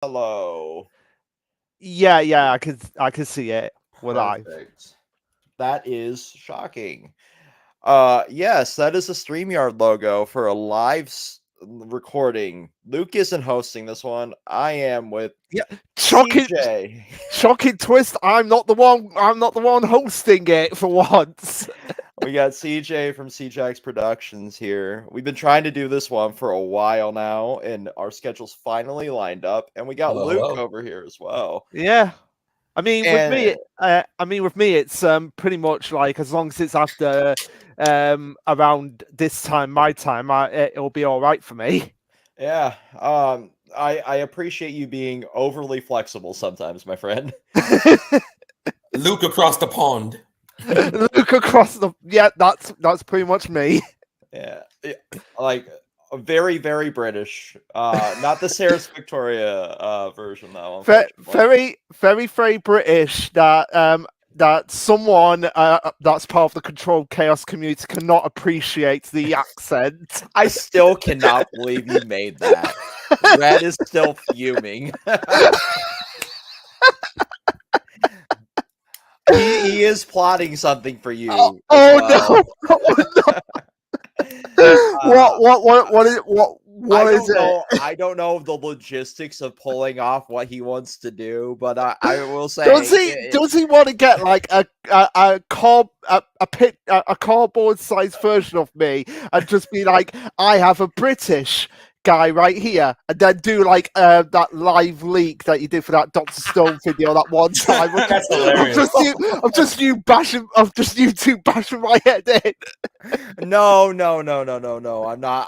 Hello. Yeah, I can see it. We're live. Perfect. That is shocking. Yes, that is a StreamYard logo for a recording. Luke isn't hosting this one. I am with Yeah, shocking, CJ. shocking twist. I'm not the one. I'm not the one hosting it for once. We got CJ from CJX Productions here. We've been trying to do this one for a while now, and our schedule's finally lined up, and we got Hello, Luke hello. over here as well. Yeah, I mean, with me, And it's pretty much like as long as it's after around this time, my time, it'll be all right for me. yeah, I appreciate you being overly flexible sometimes, my friend. Luke across the pond. Look across the. Yeah, that's pretty much me. Yeah, like very, very British. Not the Sarah's Victoria version though, unfortunately. Very British that someone that's part of the controlled chaos community cannot appreciate the accent. I still cannot believe you made that. Red is still fuming. he is plotting something for Oh, you as oh well. no! Uh, I What is don't it? know. I don't know the logistics of pulling off what he wants to do, but I will Does say, he does he want to get like a cardboard sized version of me and just be like, I have a British guy right here, and then do like that live leak that you did for that Doctor Stone video that one time? That's hilarious. I'm just you two bashing my head in. no.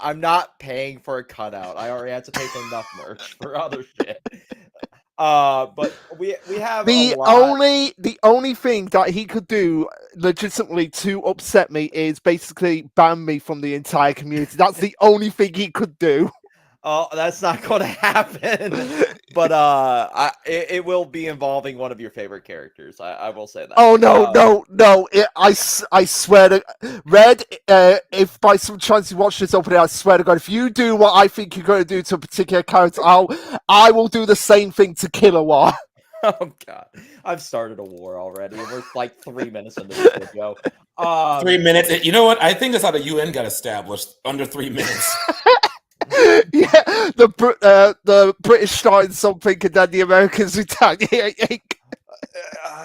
I'm not paying for a cutout. I already had to pay for enough merch for other shit. But we have a lot. The only thing that he could do legitimately to upset me is basically ban me from the entire community. That's the only thing he could do. Oh, that's not going to happen. But it will be involving one of your favorite characters. I will say that. Oh no! I swear to Red. If by some chance you watch this over there, I swear to God, if you do what I think you're going to do to a particular character, I will do the same thing to Killua. Oh god, I've started a war already. We're like 3 minutes into this video. 3 minutes. You know what? I think that's how the UN got established. Under 3 minutes. Yeah, the British started something and then the Americans retaliate.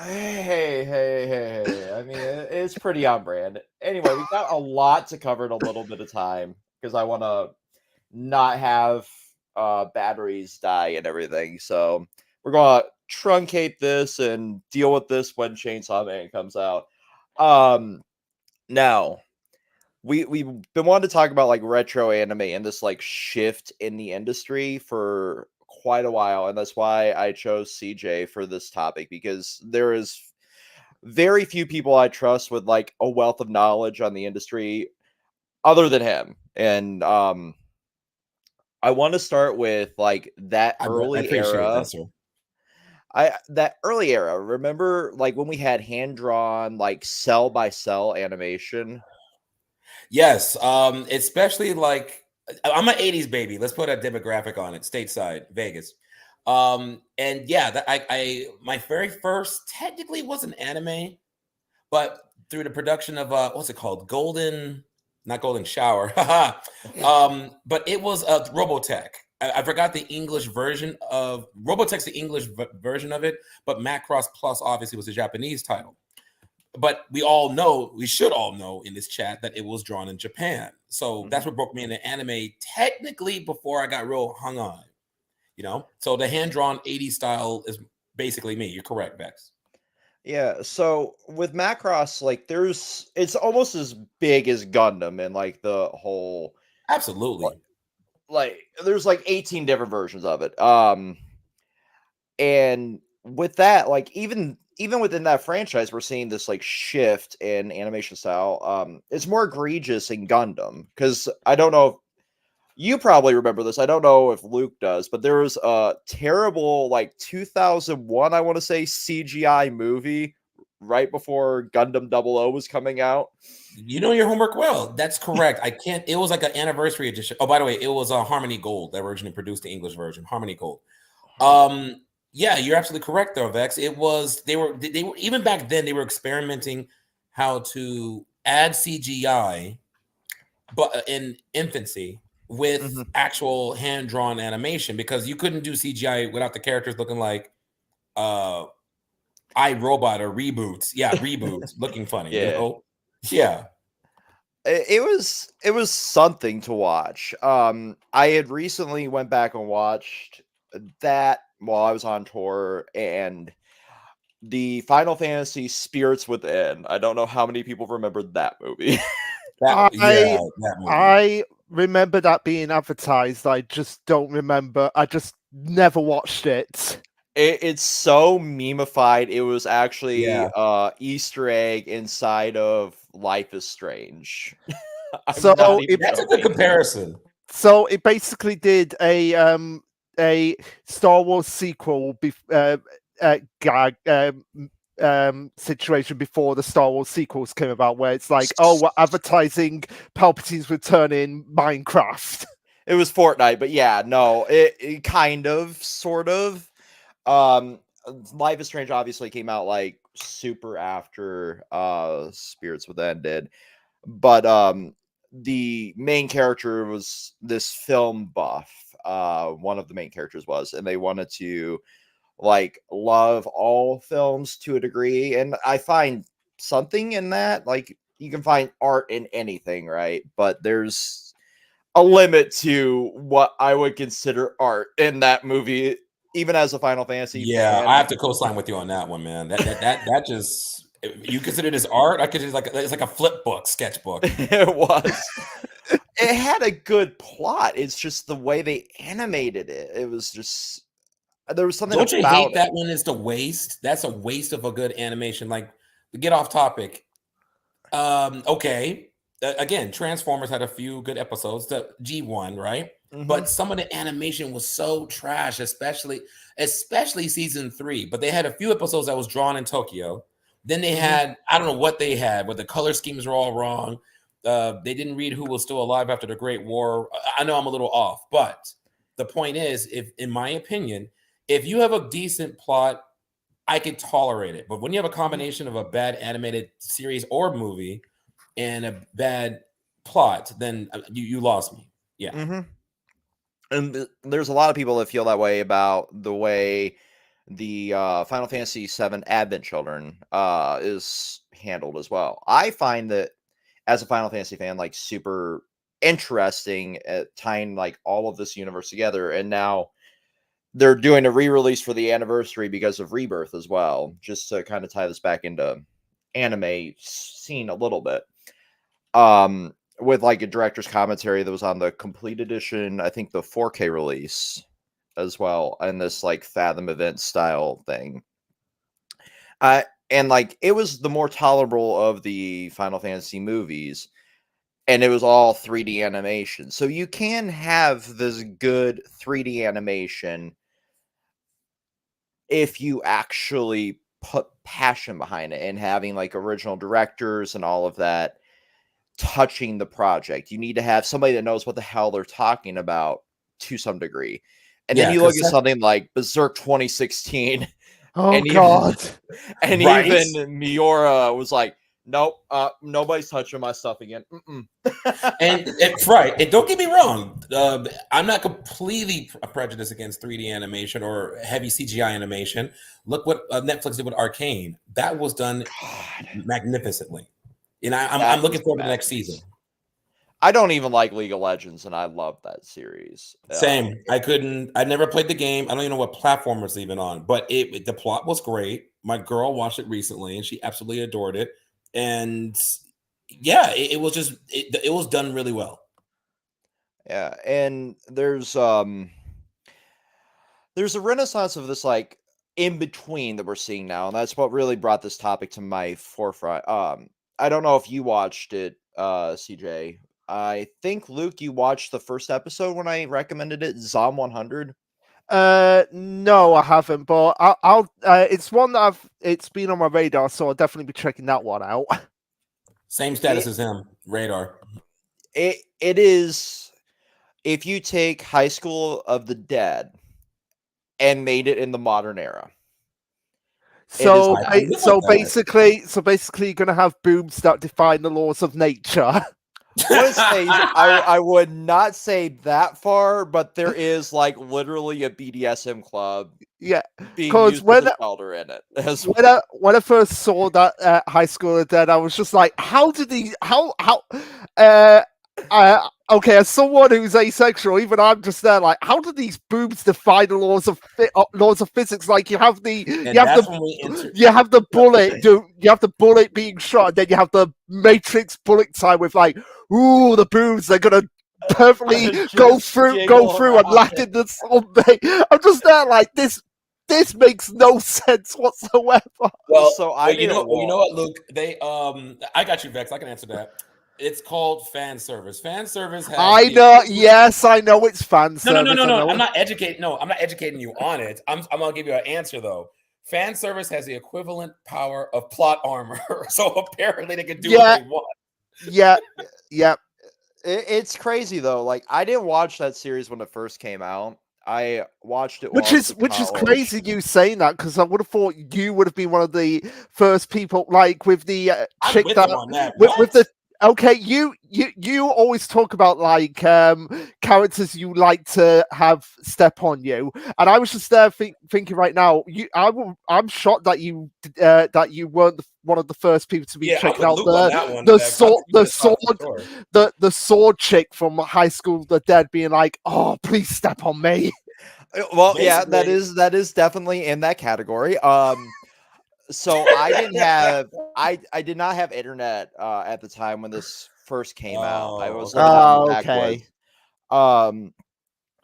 Hey. I mean, it's pretty on brand. Anyway, we got a lot to cover in a little bit of time because I want to not have batteries die and everything. So we're going to truncate this and deal with this when Chainsaw Man comes out. Now we've been wanting to talk about like retro anime and this like shift in the industry for quite a while, and that's why I chose CJ for this topic because there is very few people I trust with like a wealth of knowledge on the industry other than him. And I want to start with like that I early appreciate era. that, sir. That early era. Remember like when we had hand drawn like cell by cell animation? Yes. Especially like I'm an 80s baby. Let's put a demographic on it. Stateside, Vegas. And yeah, that I my very first technically was an anime, but through the production of what's it called? Not Golden Shower. But it was Robotech. I forgot the English version of Robotech's the English version of it, but Macross Plus obviously was the Japanese title. But we should all know in this chat that it was drawn in Japan. So that's what broke me into anime technically before I got real hung on. So the hand drawn 80s style is basically me. You're correct, Vex. Yeah, so with Macross, like it's almost as big as Gundam and like the whole Absolutely. like there's like 18 different versions of it. And with that, like even within that franchise, we're seeing this like shift in animation style. It's more egregious in Gundam because I don't know if you probably remember this. I don't know if Luke does, but there was a terrible like 2001, I want to say, CGI movie right before Gundam 00 was coming out. You know your homework well. That's correct. I can't. It was like an anniversary edition. Oh, by the way, it was Harmony Gold that originally produced the English version. Harmony Gold. Yeah, you're absolutely correct though, Vex. They were even back then they were experimenting how to add CGI but in infancy with Mhm. actual hand-drawn animation because you couldn't do CGI without the characters looking like uh iRobot or reboots. Yeah, reboots looking funny, you Yeah. know? Yeah. It was something to watch. I had recently went back and watched that while I was on tour, and the Final Fantasy Spirits Within. I don't know how many people remember that movie. I That movie. I remember that being advertised. I just don't remember. I just never watched it. It's so memeified. It was actually Yeah. Easter egg inside of Life is Strange. I'm not So even it That's a good joking. comparison. so it basically did a Star Wars sequel gag situation before the Star Wars sequels came about, where it's like, oh, we're advertising Palpatine's return in Minecraft. It was Fortnite, but yeah, no, it kind of, sort of. Um, Life is Strange obviously came out like super after Spirits Within did, but the main character was this film buff. One of the main characters was, and they wanted to like love all films to a degree, and I find something in that. Like you can find art in anything, right? But there's a limit to what I would consider art in that movie, even as a Final Fantasy Yeah, I fan. have to co-sign with you on that one, man. That just you consider it as art? I could just like it's like a flip book, sketchbook. It was. It had a good plot. It's just the way they animated it. It was just there was something Don't you about hate it. that one is the waste? That's a waste of a good animation. Like, to get off topic. Okay. Again, Transformers had a few good episodes. The G1, right? Mhm. But some of the animation was so trash, especially season 3. But they had a few episodes that was drawn in Tokyo. Then they Mhm. had I don't know what they had, but the color schemes were all wrong. They didn't read who was still alive after the Great War. I know I'm a little off, but the point is, if in my opinion, if you have a decent plot, I could tolerate it. But when you have a Mhm. combination of a bad animated series or movie and a bad plot, then you lost me. Yeah. Mhm. And there's a lot of people that feel that way about the way the Final Fantasy VII Advent Children is handled as well. I find that as a Final Fantasy fan, like super interesting at tying like all of this universe together. And now they're doing a re-release for the anniversary because of Rebirth as well, just to kind of tie this back into anime scene a little bit. With like a director's commentary that was on the complete edition, I think the 4K release as well, and this like Fathom event style thing. Uh, and like it was the more tolerable of the Final Fantasy movies, and it was all 3D animation. So you can have this good 3D animation if you actually put passion behind it and having like original directors and all of that touching the project. You need to have somebody that knows what the hell they're talking about to some degree. And then Yeah, you look because at something like Berserk 2016, Oh and even God. and right. even Miura was like, "Nope, nobody's touching my stuff again." Mm-mm. And right, and don't get me wrong, I'm not completely prejudiced against 3D animation or heavy CGI animation. Look what Netflix did with Arcane. That was done God, magnificently. And I'm that was looking a forward to the next season. masterpiece. I don't even like League of Legends, and I love that series. Same. I never played the game. I don't even know what platform it's even on, but the plot was great. My girl watched it recently and she absolutely adored it. And yeah, it was just, it was done really well. Yeah, and there's a renaissance of this like in between that we're seeing now, and that's what really brought this topic to my forefront. I don't know if you watched it, CJ. I think Luke, you watched the first episode when I recommended it, Zom 100. No, I haven't, but I'll it's one that it's been on my radar, so I'll definitely be checking that one out. Same status It as him, Radar. it is, if you take High School of the Dead and made it in the modern era. So, I live with that. so basically, you're gonna have boobs that define the laws of nature. Wouldn't say I would not say that far, but there is like literally a BDSM club Yeah, being because used as a shelter in it as well. when I first saw that High School of the Dead, I was just like, how did he? Uh, okay, as someone who's asexual, even I'm just there like, how do these boobs defy the laws of physics? Like And that's when we enter. you have the bullet, you have the bullet being shot, and then you have the Matrix bullet time with like, ooh, the boobs, they're gonna perfectly Just go jiggle through and around land it. in the something. I'm just there like this makes no sense whatsoever. Well, So I you didn't know watch. what, Luke? I got you, Vex. I can answer that. It's called fan service. Fan service has I the know, equivalent. yes, I know it's fan service. I No. know. I'm not educating. No, I'm not educating you on it. I'm gonna give you an answer though. Fan service has the equivalent power of plot armor, so apparently they can do what Yeah, they want. yeah, yeah. It's crazy though. Like I didn't watch that series when it first came out. I watched it while I was in Which is college. crazy you saying that because I would have thought you would have been one of the first people, like with the I'm chick with that you on that. with What? the okay, you always talk about like characters you like to have step on you, and I was just there thinking right now, I'm shocked that you weren't one of the first people to be Yeah, I'm checking with out Luke on that one, Vex. I'll give you the shot for sure. the sword chick from High School of the Dead being like, oh, please step on me. Well, yeah, Basically, that is definitely in that category. So I didn't have I did not have internet at the time when this first came out. I oh, was living okay. out in the Oh, okay. backwoods. Um,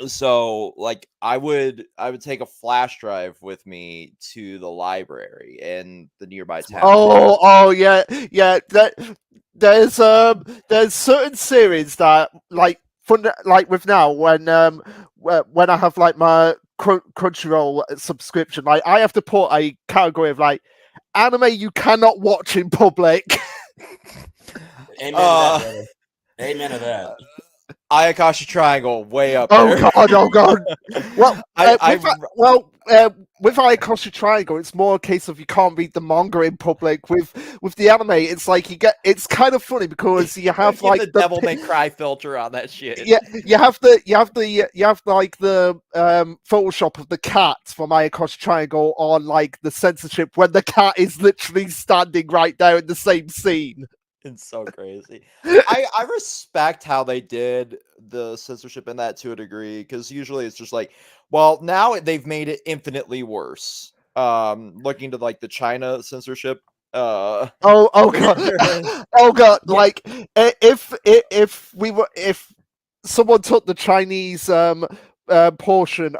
so like I would take a flash drive with me to the library in the nearby town. Oh, yeah, yeah. There's certain series that like like with now when I have like my Crunchyroll subscription, like I have to put a category of like anime you cannot watch in public. Amen to that, Uh, brother. Amen to that. Ayakashi Triangle, way up Oh there. god, oh god. Well, I with Ayakashi Triangle, it's more a case of you can't read the manga in public. With the anime, it's like it's kind of funny because you have get like the Devil May Cry filter on that shit. yeah, you have like the Photoshop of the cat from Ayakashi Triangle on like the censorship when the cat is literally standing right there in the same scene. It's so crazy. I respect how they did the censorship in that to a degree because usually it's just like, well, now they've made it infinitely worse. Looking to like the China censorship. Oh god, oh god! Yeah, Like if someone took the Chinese portion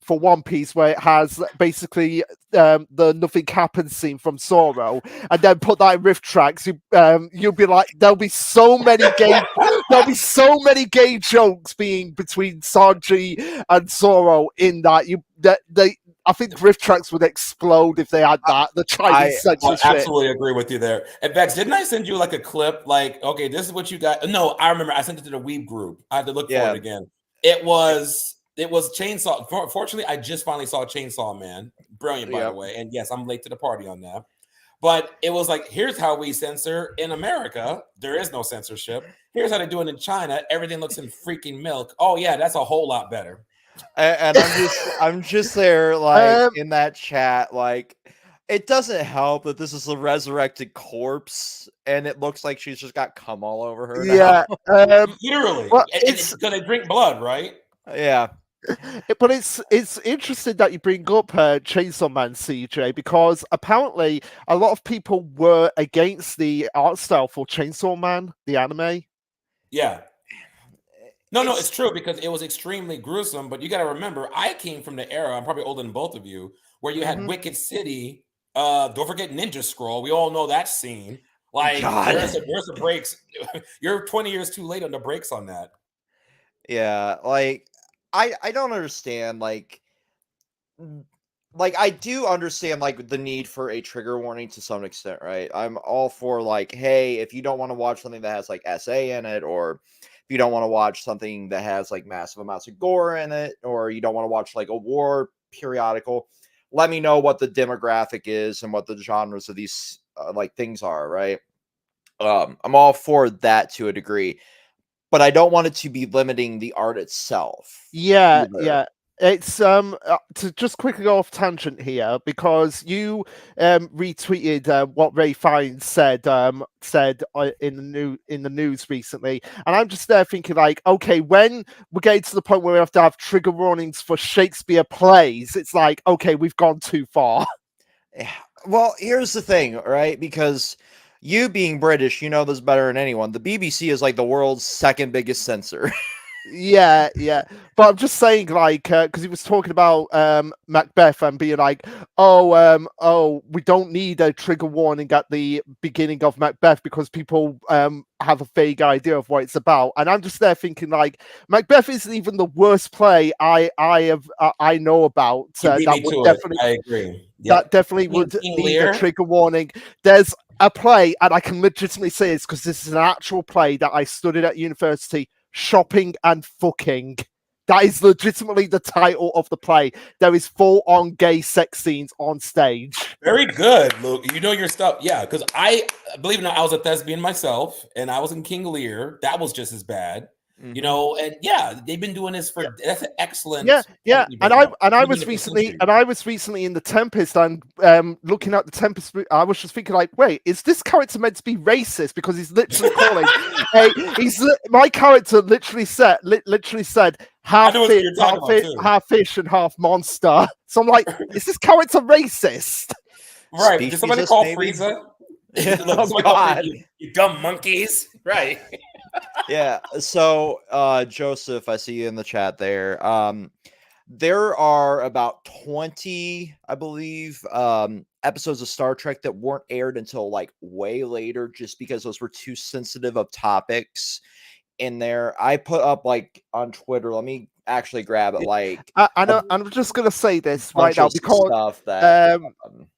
for One Piece where it has basically the nothing happens scene from Zoro, and then put that in riff tracks, you'll be like, there'll be so many gay jokes being between Sanji and Zoro in that they. I think riff tracks would explode if they had that the Chinese I censorship. absolutely agree with you there. And Vex, didn't I send you like a clip? Like, okay, this is what you got. No, I remember. I sent it to the Weeb group. I had to look for Yeah. it again. It was Chainsaw. Fortunately, I just finally saw Chainsaw Man. Brilliant, by the Yep. way. And yes, I'm late to the party on that. But it was like, here's how we censor in America. There is no censorship. Here's how they do it in China. Everything looks in freaking milk. Oh yeah, that's a whole lot better. And I'm just there like Um, in that chat like it doesn't help that this is a resurrected corpse and it looks like she's just got cum all over her now. yeah. Literally. Well, And it's because they drink blood, right? Yeah. but it's interesting that you bring up Chainsaw Man, CJ, because apparently a lot of people were against the art style for Chainsaw Man, the anime. Yeah. No, It's it's true because it was extremely gruesome. But you got to remember, I came from the era. I'm probably older than both of you, where you had Mhm. Wicked City. Don't forget Ninja Scroll. We all know that scene. Like God. there's a breaks. You're 20 years too late on the breaks on that. Yeah, like I don't understand like I do understand like the need for a trigger warning to some extent, right? I'm all for like, hey, if you don't want to watch something that has like SA in it, or if you don't want to watch something that has like massive amounts of gore in it, or you don't want to watch like a war periodical. Let me know what the demographic is and what the genres of these like things are, right? I'm all for that to a degree, but I don't want it to be limiting the art itself Yeah, either. yeah. It's to just quickly go off tangent here because you retweeted what Ray Fiennes said in the news recently, and I'm just there thinking like, okay, when we're getting to the point where we have to have trigger warnings for Shakespeare plays, it's like, okay, we've gone too far. Well, here's the thing, right? Because you being British, you know this better than anyone. The BBC is like the world's second biggest censor. Yeah, yeah, but I'm just saying, like, because he was talking about Macbeth and being like, oh, we don't need a trigger warning at the beginning of Macbeth because people have a vague idea of what it's about, and I'm just there thinking, like, Macbeth isn't even the worst play I know about. You beat That me would to it. definitely I agree. that Yep. definitely would King need a Lear. trigger warning. There's a play, and I can legitimately say this because this is an actual play that I studied at university. Shopping and Fucking. That is legitimately the title of the play. There is full-on gay sex scenes on stage. Very good, Luke. You know your stuff. Yeah, because I believe it or not, I was a thespian myself, and I was in King Lear. That was just as bad. You know, and yeah, they've been doing this for that's an excellent Yeah. point. And I Been was doing it for recently centuries. in the Tempest and looking at the Tempest. I was just thinking like, wait, is this character meant to be racist? Because he's literally calling. My character literally said half know what fish, you're talking about, too. half fish and half monster. So I'm like, is this character racist? Right. Did somebody Speciesist, call maybe? Frieza? Oh, Look, somebody call Frieza, you dumb monkeys. Right. Yeah. So, Joseph, I see you in the chat there. There are about 20, I believe, episodes of Star Trek that weren't aired until like way later, just because those were too sensitive of topics in there. I put up like on Twitter. Let me actually grab it. Like, I'm just gonna say this right bunch now of stuff that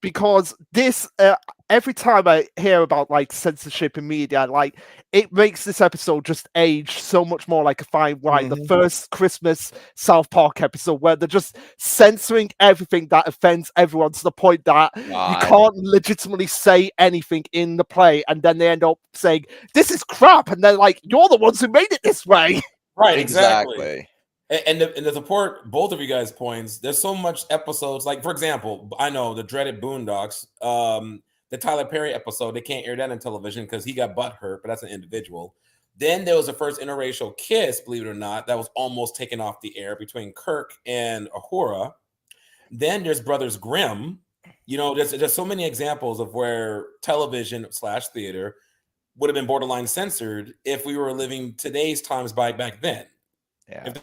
because this every time I hear about like censorship in media, like it makes this episode just age so much more like a fine wine. The first Christmas South Park episode where they're just censoring everything that offends everyone to the point that you can't legitimately say anything in the play, and then they end up saying this is crap, and they're like, you're the ones who made it this way. Right, exactly. And to support both of you guys' points, there's so much episodes. Like, for example, I know the dreaded Boondocks, the Tyler Perry episode, they can't air that on television because he got butt hurt, but that's an individual. Then there was the first interracial kiss, believe it or not, that was almost taken off the air between Kirk and Uhura. Then there's Brothers Grimm. You know, there's so many examples of where television / theater would have been borderline censored if we were living today's times back then. Yeah.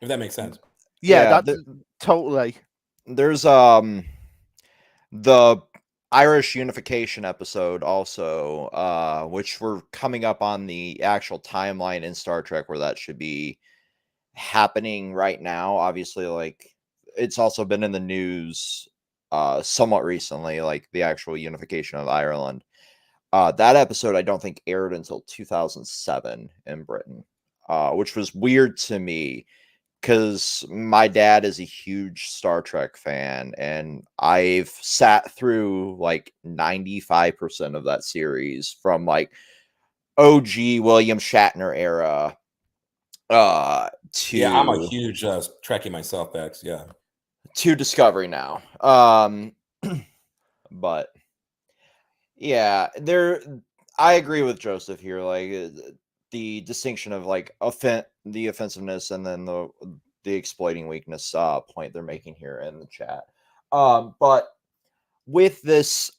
If that makes sense. Yeah, that's totally. There's the Irish unification episode also, which we're coming up on the actual timeline in Star Trek where that should be happening right now. Obviously, like it's also been in the news somewhat recently, like the actual unification of Ireland. That episode I don't think aired until 2007 in Britain, which was weird to me because my dad is a huge Star Trek fan, and I've sat through like 95% of that series from like OG William Shatner era to I'm a huge Trekkie myself, X. Yeah, to Discovery now. But yeah, I agree with Joseph here. Like the distinction of like the offensiveness and then the exploiting weakness point they're making here in the chat. But with this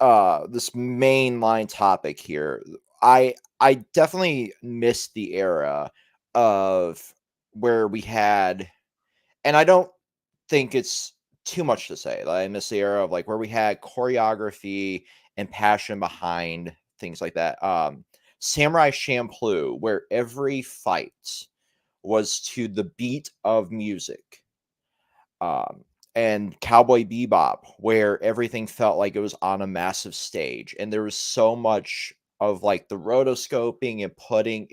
this mainline topic here, I definitely missed the era of where we had, and I don't think it's too much to say. Like, I miss the era of like where we had choreography and passion behind things like that. Samurai Champloo, where every fight was to the beat of music. And Cowboy Bebop, where everything felt like it was on a massive stage, and there was so much of like the rotoscoping and putting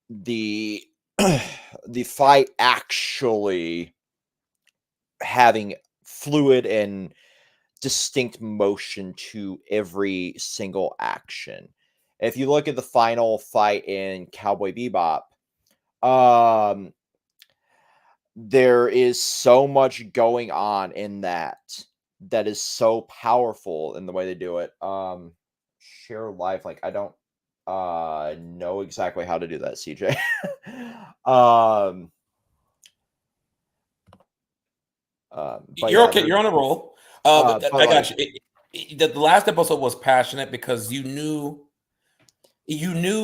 the the fight actually having fluid and distinct motion to every single action. If you look at the final fight in Cowboy Bebop, there is so much going on in that is so powerful in the way they do it. Share life, like I don't know exactly how to do that, CJ. But You're yeah, okay. You're on a roll. but I got like, you. The last episode was passionate because you knew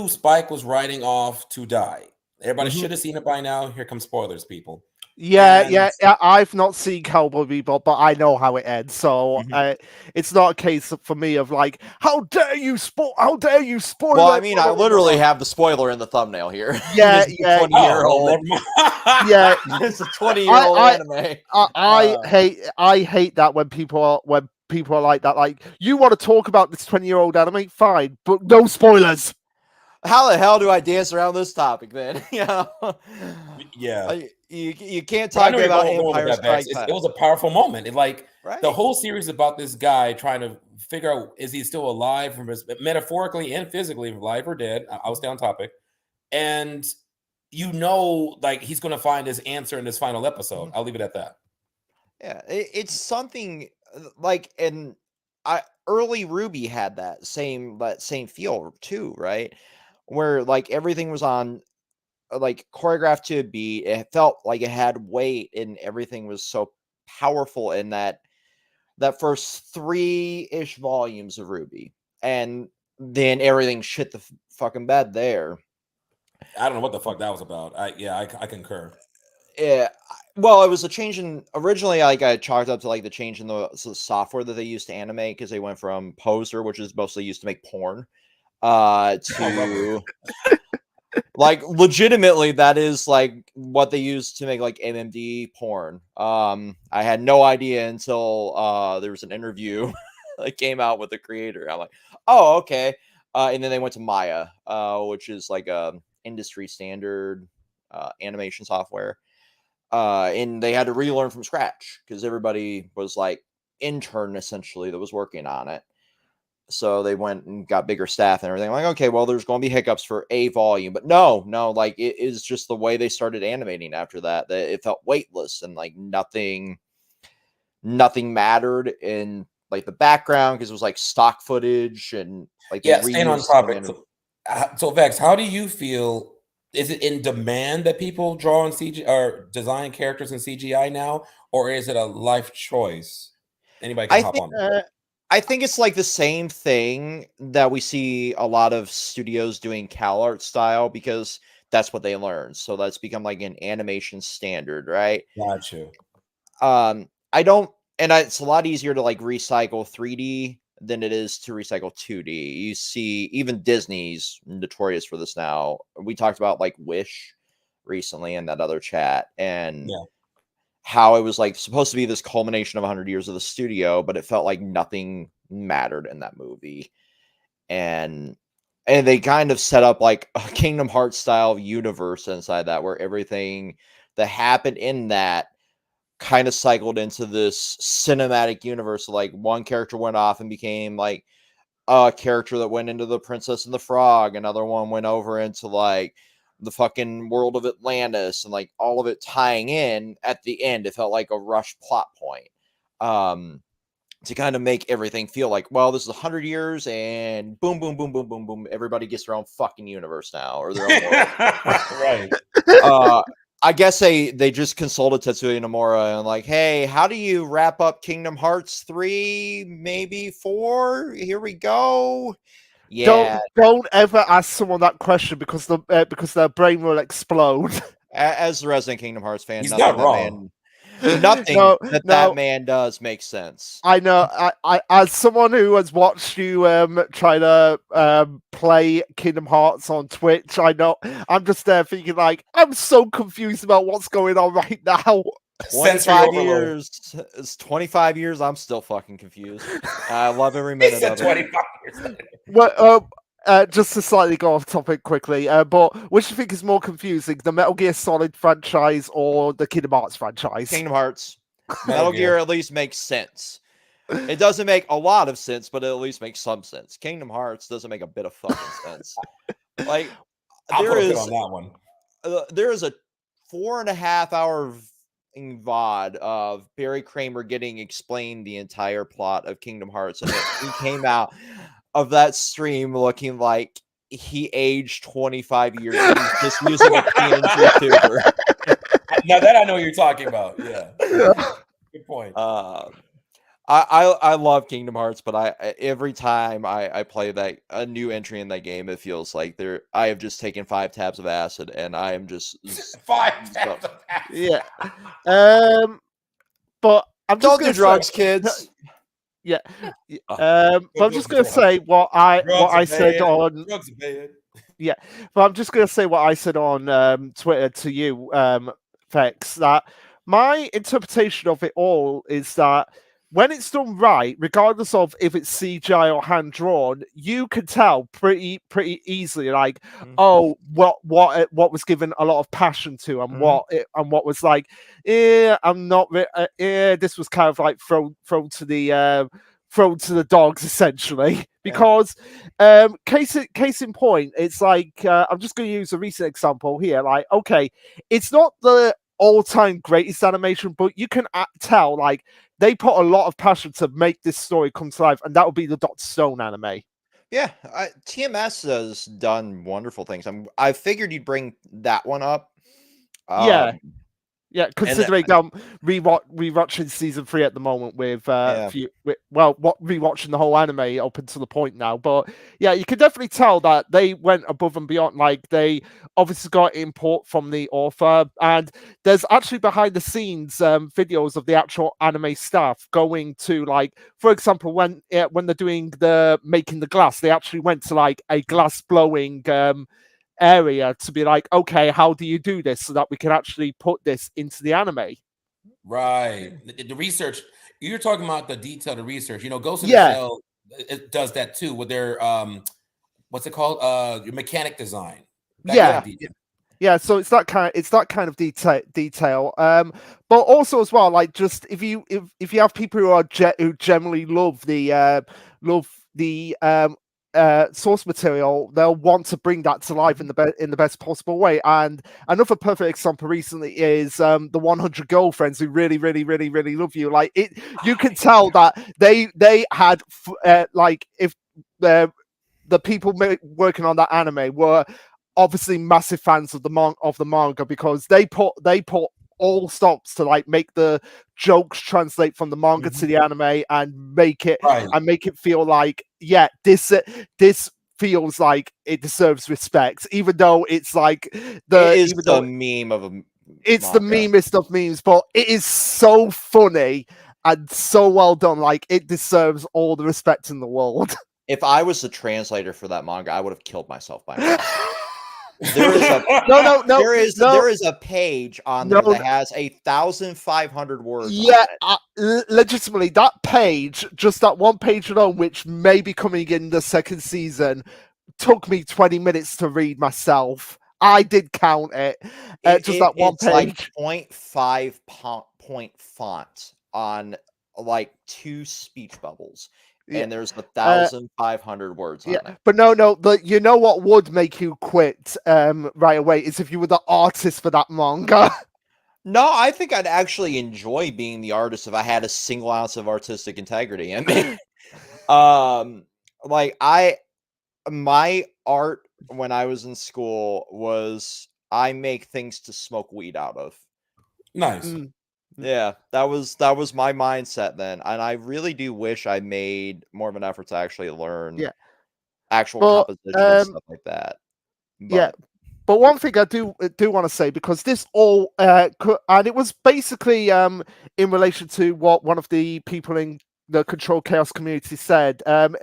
Spike was riding off to die. Everybody mhm. should have seen it by now. Here come spoilers, people. Yeah, And yeah, yeah. I've not seen Cowboy Bebop, but I know how it ends. So Mhm. it's not a case for me of like, how dare you spoil? How dare you spoil Well, I it? mean, Blah, I blah, blah, literally blah. have the spoiler in the thumbnail here. Yeah, It's a yeah, 20-year well, old. never mind. yeah. It's a 20-year-old I, anime. I hate that when people are like that. Like, you want to talk about this 20-year-old anime? Fine, but no spoilers. How the hell do I dance around this topic, then? Yeah. You can't But I talk know you're about going with Empire that, Vex. Strike Back, It was a powerful moment. It like right? the whole series is about this guy trying to figure out is he still alive from his metaphorically and physically, alive or dead. I'll stay on topic. And like he's going to find his answer in this final episode. I'll leave it at that. Yeah, it's something like, and early Ruby had that same feel too, right? Where like everything was on like choreographed to a beat. It felt like it had weight, and everything was so powerful in that first 3-ish volumes of Ruby, and then everything shit the fucking bed there. I don't know what the fuck that was about. I concur. Yeah, well, it was a change in originally. Like I chalked up to like the change in the software that they used to animate, because they went from Poser, which is mostly used to make porn, to like legitimately that is like what they use to make like MMD porn. I had no idea until there was an interview that came out with the creator. I'm like, oh, okay. And then they went to Maya, which is like a industry standard animation software. And they had to relearn from scratch because everybody was like intern essentially that was working on it. So they went and got bigger staff and everything. I'm like, okay, well, there's going to be hiccups for a volume, but no, like it is just the way they started animating after that. That it felt weightless and like nothing mattered in like the background because it was like stock footage and like they Staying on reused some of topic. So Vex, how do you feel? Is it in demand that people draw on CG or design characters in CGI now, or is it a life choice? Anybody can I hop think on. I think it's like the same thing that we see a lot of studios doing cal art style because that's what they learned. So that's become like an animation standard, right? Got you. I don't, and it's a lot easier to like recycle 3D than it is to recycle 2D. You see, even Disney's notorious for this now. We talked about like Wish recently in that other chat, and Yeah. how it was like supposed to be this culmination of 100 years of the studio, but it felt like nothing mattered in that movie. And they kind of set up like a Kingdom Hearts style universe inside that, where everything that happened in that kind of cycled into this cinematic universe. Like one character went off and became like a character that went into the Princess and the Frog. Another one went over into like the fucking world of Atlantis, and like all of it tying in at the end. It felt like a rush plot point. To kind of make everything feel like, well, this is 100 years and boom, boom, boom, boom, boom, boom. Everybody gets their own fucking universe now, or their own world. Right. I guess they just consulted Tetsuya Nomura and like, hey, how do you wrap up Kingdom Hearts 3, maybe 4? Here we go. Yeah. Don't ever ask someone that question because their brain will explode. As the resident Kingdom Hearts fan, He's nothing not wrong. that man does makes sense. I know. I as someone who has watched you try to play Kingdom Hearts on Twitch, I know. I'm just there thinking like, I'm so confused about what's going on right now. 25 years. It's 25 years. I'm still fucking confused. I love every minute of it. 25 years. Well, just to slightly go off topic quickly, but which do you think is more confusing, the Metal Gear Solid franchise or the Kingdom Hearts franchise? Kingdom Hearts. Metal Gear at least makes sense. It doesn't make a lot of sense, but it at least makes some sense. Kingdom Hearts doesn't make a bit of fucking sense. Like I'll put a bit on that one. There is a 4.5 hour VOD of Barry Kramer getting explained the entire plot of Kingdom Hearts, and he came out of that stream looking like he aged 25 years. And he's just using a PNG tuber. Now that I know what you're talking about, yeah. Good point. I love Kingdom Hearts, but every time I play a new entry in that game, it feels like I have just taken 5 tabs of acid, and I am just 5 tabs of acid. Yeah. But I'm just don't gonna do drugs, say, kids. Yeah. But I'm just gonna say what I said on. Drugs are bad. Yeah, but I'm just gonna say what I said on Twitter to you, Vex, that my interpretation of it all is that when it's done right, regardless of if it's CGI or hand drawn, you can tell pretty easily, like, oh, what was given a lot of passion to, and what was like, I'm not, this was kind of like thrown to the dogs, essentially. Because case in point, it's like, I'm just going to use a recent example here. Like, okay, it's not the all-time greatest animation, but you can tell, like, they put a lot of passion to make this story come to life, and that would be the Dr. Stone anime. Yeah, TMS has done wonderful things. I figured you'd bring that one up. Yeah, considering rewatching season 3 at the moment with rewatching the whole anime up until the point now. But yeah, you can definitely tell that they went above and beyond. Like, they obviously got input from the author, and there's actually behind the scenes videos of the actual anime staff going to, like, for example, when they're doing making the glass, they actually went to like a glass blowing area to be like, okay, how do you do this so that we can actually put this into the anime? Right. The research, you're talking about the detailed research. Ghost in the Shell, it does that too with their what's it called? Your mechanic design. Yeah, so it's that kind of detail. But also as well, like, just if you have people who generally love the source material, they'll want to bring that to life in the best possible way. And another perfect example recently is the 100 Girlfriends who really love you. Like, you can tell that they had like, if the people working on that anime were obviously massive fans of the manga, because they put all stops to, like, make the jokes translate from the manga to the anime and make it feel like, yeah, this feels like it deserves respect, even though it's like the meme of a it's manga. The memest of memes, but it is so funny and so well done. Like, it deserves all the respect in the world. If I was the translator for that manga, I would have killed myself by now. There is a there is a page on there that has 1,500 words. Yeah, on it. Legitimately, that page, just that one page alone, which may be coming in the second season, took me 20 minutes to read myself. I did count it. That one page. Like 0.5 point font on like 2 speech bubbles. And there's 1,500 words on it. But no, you know what would make you quit right away is if you were the artist for that manga. No, I think I'd actually enjoy being the artist if I had a single ounce of artistic integrity in me. My art when I was in school was I make things to smoke weed out of. Nice. Yeah, that was my mindset then, and I really do wish I made more of an effort to actually learn actual composition and stuff like that. But one thing I do want to say, because this all and it was basically in relation to what one of the people in the Kontrolled Khaos community said, of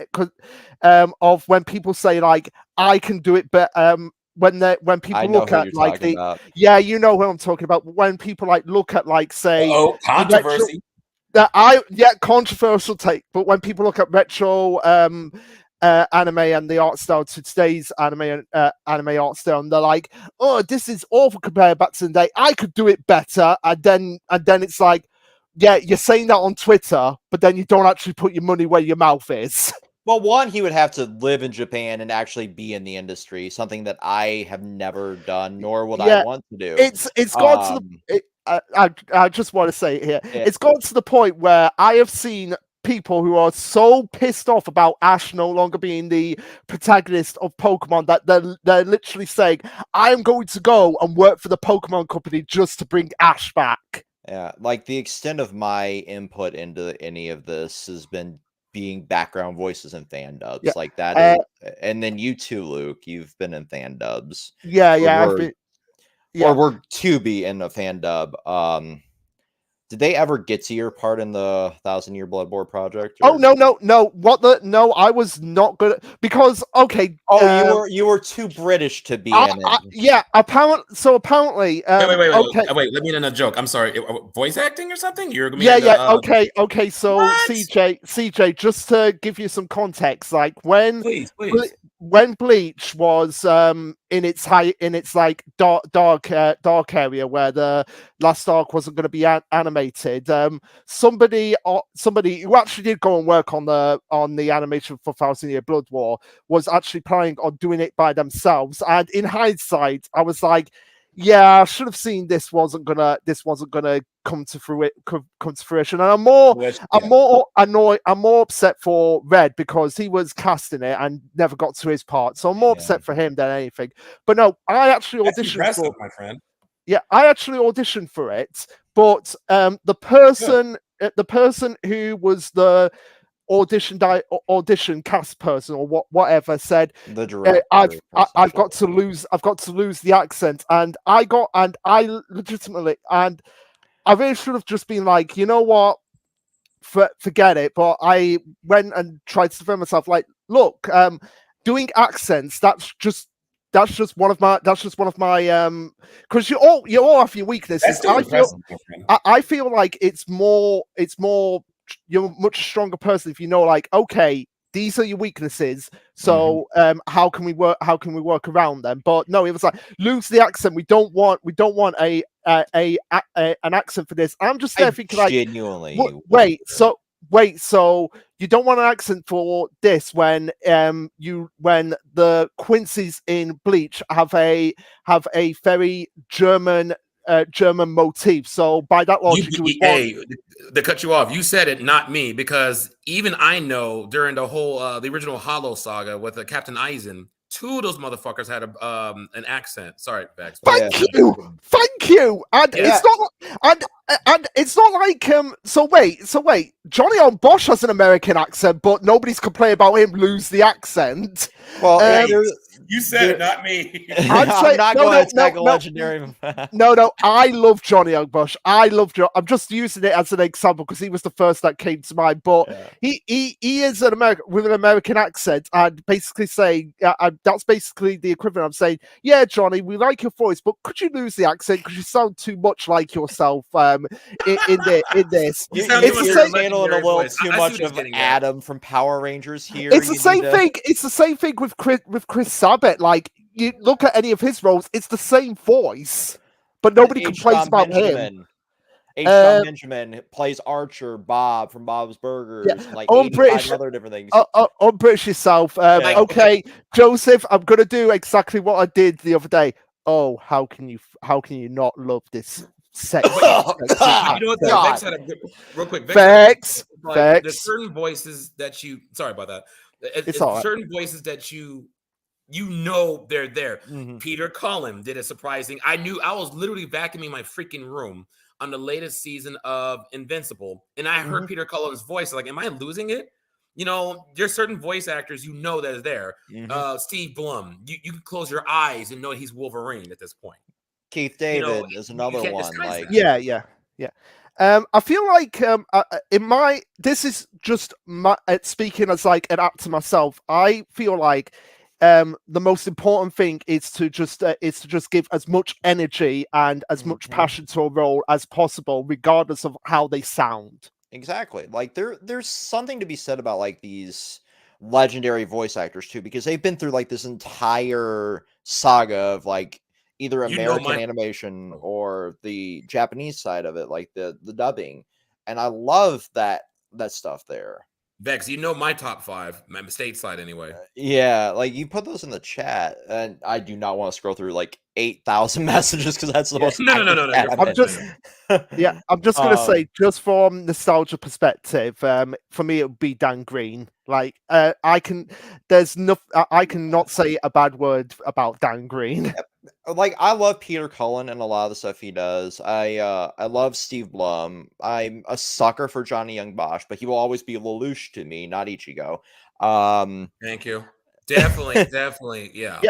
when people say, like, I can do it, but when people look at, like, you know who I'm talking about. When people, like, look at, like, say, controversy. Controversial take. But when people look at retro anime and the art style to today's anime art style, and they're like, oh, this is awful compared back to the day. I could do it better. And then it's like, Yeah, you're saying that on Twitter, but then you don't actually put your money where your mouth is. Well, one, he would have to live in Japan and actually be in the industry, something that I have never done, nor would I Yeah, want to do. it's gone to Um, the. I just want to say it here. Yeah. It's gone to the point where I have seen people who are so pissed off about Ash no longer being the protagonist of Pokemon that they're literally saying, "I am going to go and work for the Pokemon company just to bring Ash back." yeah, like the extent of my input into any of this has been being background voices and fan dubs. Yeah. Like that is, and then you too, Luke, you've been in fan dubs. Yeah, Or I've we're, been. or Yeah. we're to be in a fan dub. Did they ever get to your part in the 1,000 Year Blood Board project? Oh no! What the? No, I was not good because okay. Oh, you were too British to be in it. Yeah, apparently. Wait. Let me in a joke. I'm sorry. Voice acting or something? You're gonna be Okay. So What? CJ, just to give you some context, like Please. when Bleach was in its like dark area where the last arc wasn't going to be animated, somebody who actually did go and work on the animation for 1,000 Year Blood War was actually planning on doing it by themselves. And in hindsight, I was like, yeah, I should have seen this wasn't gonna come to fruition. And I'm more annoyed. I'm more upset for Red because he was casting it and never got to his part. So I'm more upset for him than anything. But no, I actually auditioned for my friend. Yeah, I actually auditioned for it, but the person who was the audition cast person or whatever said The director. I've got to lose the accent, and I legitimately, and I really should have just been like, you know what, forget it. But I went and tried to defend myself, like, look, doing accents, that's just one of my because you all have your weaknesses. I feel like it's more you're a much stronger person if you know, like, okay, these are your weaknesses, so how can we work around them? But no, it was like, lose the accent. We don't want an accent for this. I'm just there thinking, like, genuinely wait, so you don't want an accent for this when the Quincy's in Bleach have a very German motif. So by that logic, to cut you off, you said it, not me, because even I know during the whole the original Hollow saga with Captain Eisen, two of those motherfuckers had an accent. Sorry, Vex. Thank you. And it's not like So wait. Johnny on Bosch has an American accent, but nobody's complaining about him lose the accent. Well, you said it, not me. I'm not going to attack a legendary. No, I love Johnny Young Bush. I'm just using it as an example because he was the first that came to mind. But he is an American with an American accent, and basically saying that's basically the equivalent of saying, yeah, Johnny, we like your voice, but could you lose the accent because you sound too much like yourself in this. You're handling a little too much of Adam from Power Rangers here. It's the same thing. It's the same thing with Chris Sabat. Like, you look at any of his roles, it's the same voice, but nobody complains about him. Benjamin plays Archer, Bob from Bob's Burgers, like 85 other different things. Unbritish yourself. Okay, Joseph, I'm gonna do exactly what I did the other day. Oh, how can you not love this sex? You know what? Vex had a good, real quick. Vex. There's certain voices that you. Sorry about that. It's all right. Certain voices that you know they're there. Peter Cullen did a surprising. I was literally vacuuming my freaking room on the latest season of Invincible, and I heard Peter Cullen's voice. Like, am I losing it? You know, there's certain voice actors that is there. Steve Blum, you can close your eyes and know he's Wolverine at this point. Keith David is another one. Like, yeah. I feel like this is just my speaking as like an actor myself. I feel like the most important thing is to just give as much energy and as much passion to a role as possible, regardless of how they sound. Exactly. Like, there's something to be said about like these legendary voice actors too, because they've been through like this entire saga of like either American animation or the Japanese side of it, like the dubbing. and I love that stuff there. Vex, you know my top 5, my stateside anyway. Yeah, like you put those in the chat, and I do not want to scroll through like 8,000 messages because that's the most. No. Chat I'm just, I'm just gonna say, just from nostalgia perspective, for me it would be Dan Green. Like, I cannot say a bad word about Dan Green. Like I love Peter Cullen and a lot of the stuff he does. I love Steve Blum. I'm a sucker for Johnny Young Bosch, but he will always be Lelouch to me, not Ichigo. Thank you. Definitely, yeah.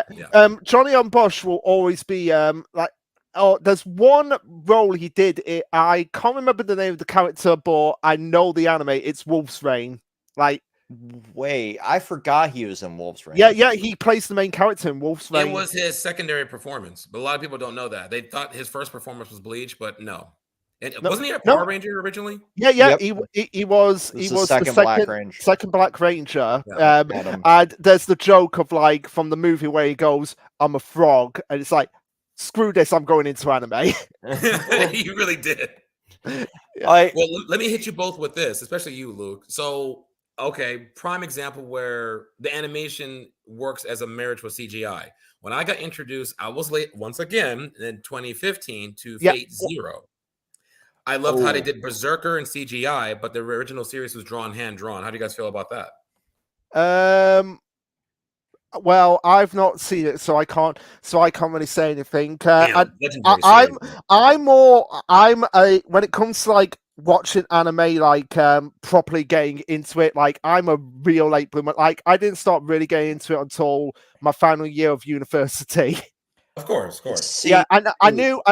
Johnny Young Bosch will always be like. Oh, there's one role he did. I can't remember the name of the character, but I know the anime. It's Wolf's Rain. Like, wait, I forgot he was in Wolf's Rain. Yeah, he plays the main character in Wolf's Rain. It was his secondary performance, but a lot of people don't know that. They thought his first performance was Bleach, but no. Wasn't he a Power Ranger originally? Yeah, yep. he was the second Black Ranger. Second Black Ranger. Yeah, and there's the joke of like from the movie where he goes, "I'm a frog," and it's like, screw this, I'm going into anime. He really did. Yeah. Well, let me hit you both with this, especially you, Luke. So, okay, prime example where the animation works as a marriage with CGI. When I got introduced, I was late once again in 2015 to Fate Zero. I loved how they did Berserker and CGI, but the original series was hand-drawn. How do you guys feel about that? Well, I've not seen it, so I can't really say anything. Damn, when it comes to like watching anime, like properly getting into it, like I'm a real late bloomer. Like I didn't start really getting into it until my final year of university. Of course. Yeah, and I knew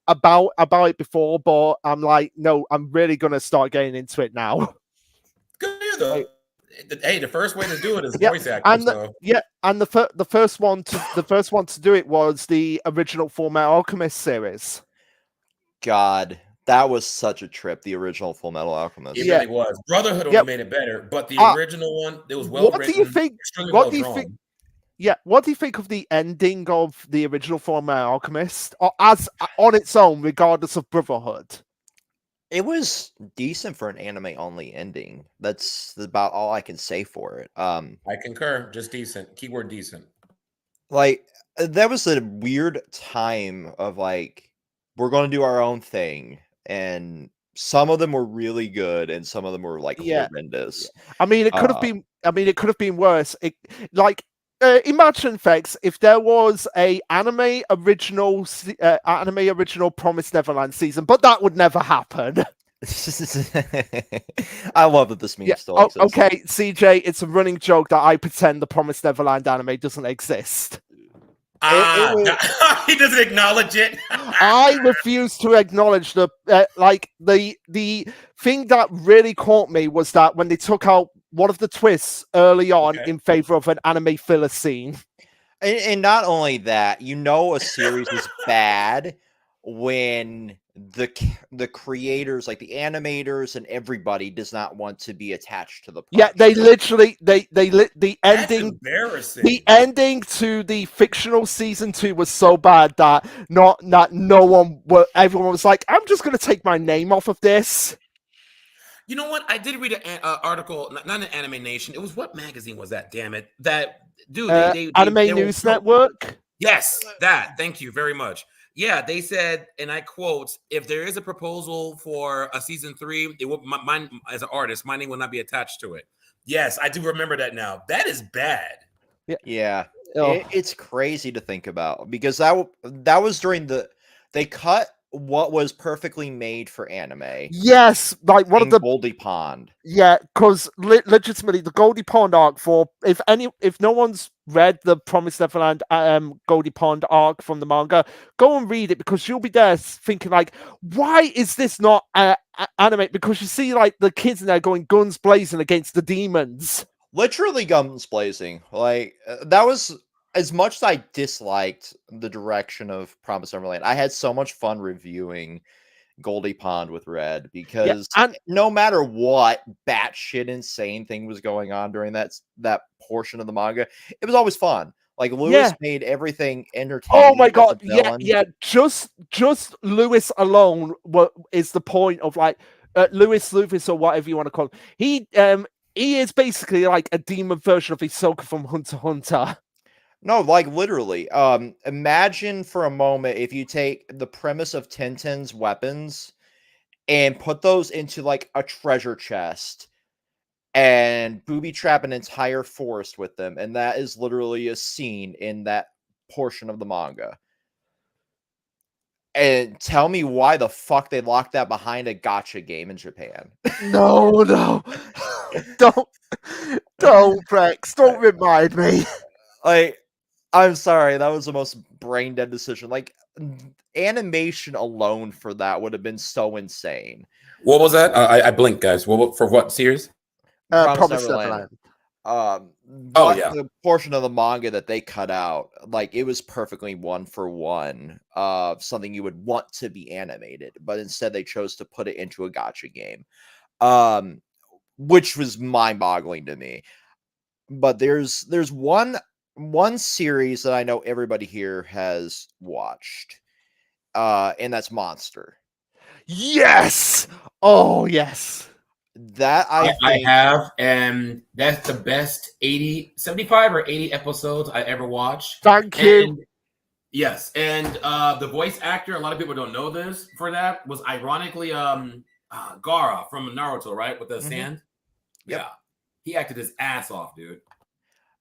about it before, but I'm like, no, I'm really gonna start getting into it now. Good though. Hey, the first way to do it is voice acting. And the first one to do it was the original Fullmetal Alchemist series. God, that was such a trip. The original Fullmetal Alchemist. It really was. Brotherhood only made it better, but the original one, it was well written. What do you think? What do you think? Yeah, what do you think of the ending of the original Fullmetal Alchemist, or as on its own, regardless of Brotherhood? It was decent for an anime-only ending. That's about all I can say for it. I concur. Just decent. Keyword decent. Like, that was a weird time of, like, we're going to do our own thing. And some of them were really good, and some of them were, like, horrendous. I mean, it could have been... it could have been worse. Imagine, Fex, if there was a anime original Promised Neverland season, but that would never happen. I love that this meme still exists. Okay, CJ, it's a running joke that I pretend the Promised Neverland anime doesn't exist. He doesn't acknowledge it. I refuse to acknowledge the thing that really caught me was that when they took out one of the twists early on in favor of an anime filler scene. And not only that, a series is bad when the creators, like the animators and everybody, does not want to be attached to the plot. Yeah, they literally the ending. That's embarrassing. The ending to the fictional season 2 was so bad that everyone was like, I'm just gonna take my name off of this. You know what? I did read an article, not in Anime Nation. It was, what magazine was that? Damn it! That dude, Anime News Network. Yes, that. Thank you very much. Yeah, they said, and I quote, "If there is a proposal for a season 3, it will. Mine as an artist, my name will not be attached to it." Yes, I do remember that now. That is bad. Yeah. It's crazy to think about, because that was during they cut what was perfectly made for anime. Yes, like one of the Goldie Pond. Yeah, because legitimately the Goldie Pond arc, for if no one's read the Promised Neverland Goldie Pond arc from the manga, go and read it, because you'll be there thinking like, why is this not anime? Because you see like the kids in there going guns blazing against the demons. Literally guns blazing. Like that was, as much as I disliked the direction of Promised Neverland, I had so much fun reviewing Goldie Pond with Red, because no matter what batshit insane thing was going on during that portion of the manga, it was always fun. Like Lewis made everything entertaining. Oh my god, yeah. Just Lewis alone is the point of like Lewis Luthis or whatever you want to call him. He is basically like a demon version of Hisoka from Hunter x Hunter. No, like literally. Imagine for a moment if you take the premise of Tintin's weapons and put those into like a treasure chest and booby trap an entire forest with them, and that is literally a scene in that portion of the manga. And tell me why the fuck they locked that behind a gacha game in Japan. No, don't, Rex, don't remind me. Like, I'm sorry, that was the most brain dead decision. Like, animation alone for that would have been so insane. What was that? I blinked, guys. For what series? Promise Neverland. The portion of the manga that they cut out, like it was perfectly 1-for-1 of something you would want to be animated, but instead they chose to put it into a gacha game, which was mind-boggling to me. But there's one series that I know everybody here has watched, and that's Monster. Yes. Oh yes. That I have, and that's the best 75 or 80 episodes I ever watched. Thank you. Yes, and the voice actor, a lot of people don't know this, for that was ironically Gaara from Naruto, right? With the sand. Yep. Yeah. He acted his ass off, dude.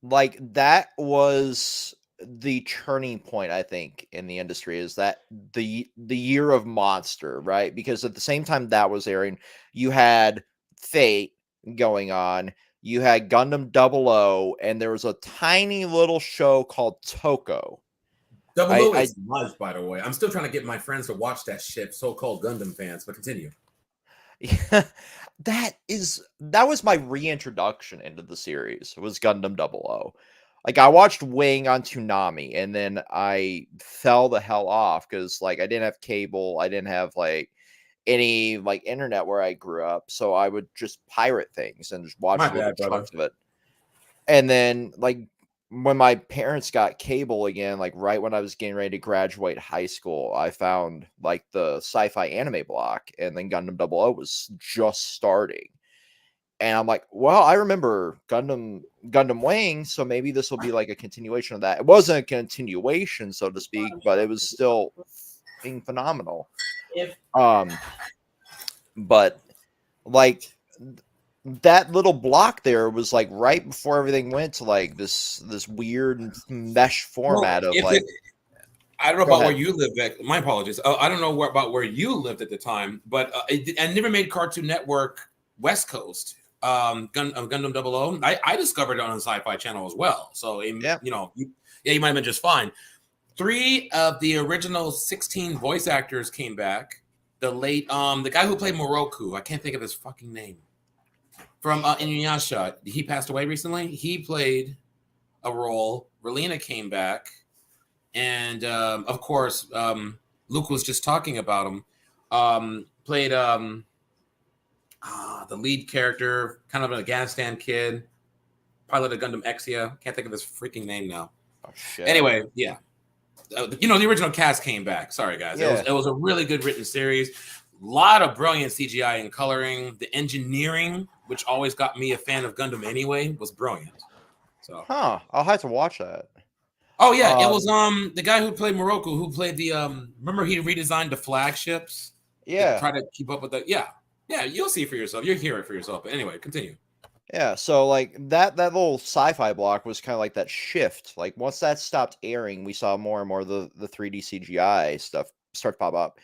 Like, that was the turning point, I think, in the industry, is that the year of Monster, right? Because at the same time that was airing, you had Fate going on, you had Gundam 00, and there was a tiny little show called Toko. 00 is smudged, by the way. I'm still trying to get my friends to watch that shit, so-called Gundam fans, but continue. Yeah, that was my reintroduction into the series, was Gundam 00. Like, I watched Wing on Toonami, and then I fell the hell off because, like, I didn't have cable, I didn't have like any like internet where I grew up, so I would just pirate things and just watch little chunks of it. And then, like, when my parents got cable again, like right when I was getting ready to graduate high school, I found like the sci-fi anime block, and then Gundam 00 was just starting. And I'm like, well, I remember Gundam Wing, so maybe this will be like a continuation of that. It wasn't a continuation, so to speak, but it was still being phenomenal. But like that little block there was like right before everything went to like this weird mesh format of like. I don't know about where you lived. My apologies. I don't know about where you lived at the time, but I never made Cartoon Network West Coast. Gundam 00. I discovered it on the Sci-Fi Channel as well. So you might have been just fine. 3 of the original 16 voice actors came back. The late the guy who played Moroku, I can't think of his fucking name, from Inuyasha, he passed away recently. He played a role. Relina came back, and of course Luke was just talking about him. Played the lead character, kind of an Afghanistan kid, piloted Gundam Exia. Can't think of his freaking name now. Oh, shit. Anyway, yeah. The original cast came back. Sorry, guys. Yeah. It was a really good written series. A lot of brilliant CGI and coloring. The engineering, which always got me a fan of Gundam anyway, was brilliant. So, I'll have to watch that. Oh yeah, it was the guy who played Moroku, who played the remember he redesigned the flagships. Yeah. Try to keep up with the yeah. You'll see for yourself. You'll hear it for yourself. But anyway, continue. Yeah, so like that little sci-fi block was kind of like that shift. Like once that stopped airing, we saw more and more of the 3D CGI stuff start to pop up.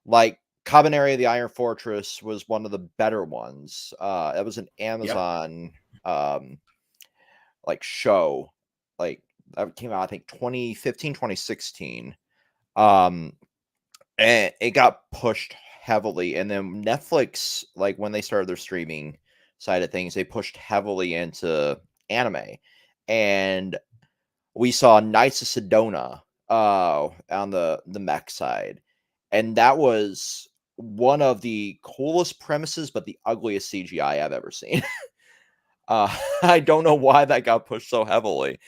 Like Cabaneri of the Iron Fortress was one of the better ones. It was an Amazon like show. Like that came out I think 2015, 2016. And it got pushed heavily, and then Netflix, like when they started their streaming side of things, they pushed heavily into anime, and we saw Knights of Sedona on the mech side, and that was one of the coolest premises but the ugliest CGI I've ever seen. I don't know why that got pushed so heavily,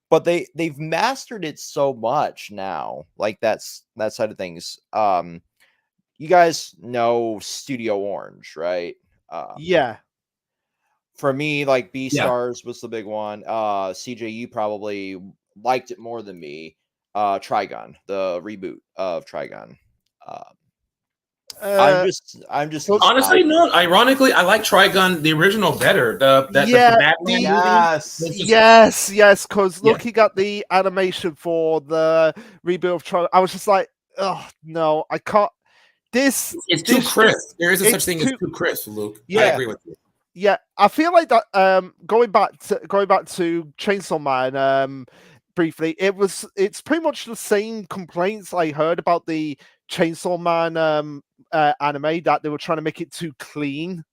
but they've mastered it so much now, like that side of things. you guys know Studio Orange, right? Yeah. For me, like Yeah. Beastars was the big one. CJ, you probably liked it more than me. Trigun, the reboot of Trigun. Um, Uh, I'm just so- Honestly, nostalgic. no. Ironically, I like Trigun, the original, better. The yeah, Batman the movie. Yes. was just- yes, because Yeah. looking at the animation for the reboot of Tron, I was just like, oh no, I can't. This It's too this crisp. just There is a such it's thing as too too crisp, Luke. I yeah. agree with you. Yeah, I feel like that. Going back to Chainsaw Man. Briefly, it's pretty much the same complaints I heard about the Chainsaw Man anime, that they were trying to make it too clean.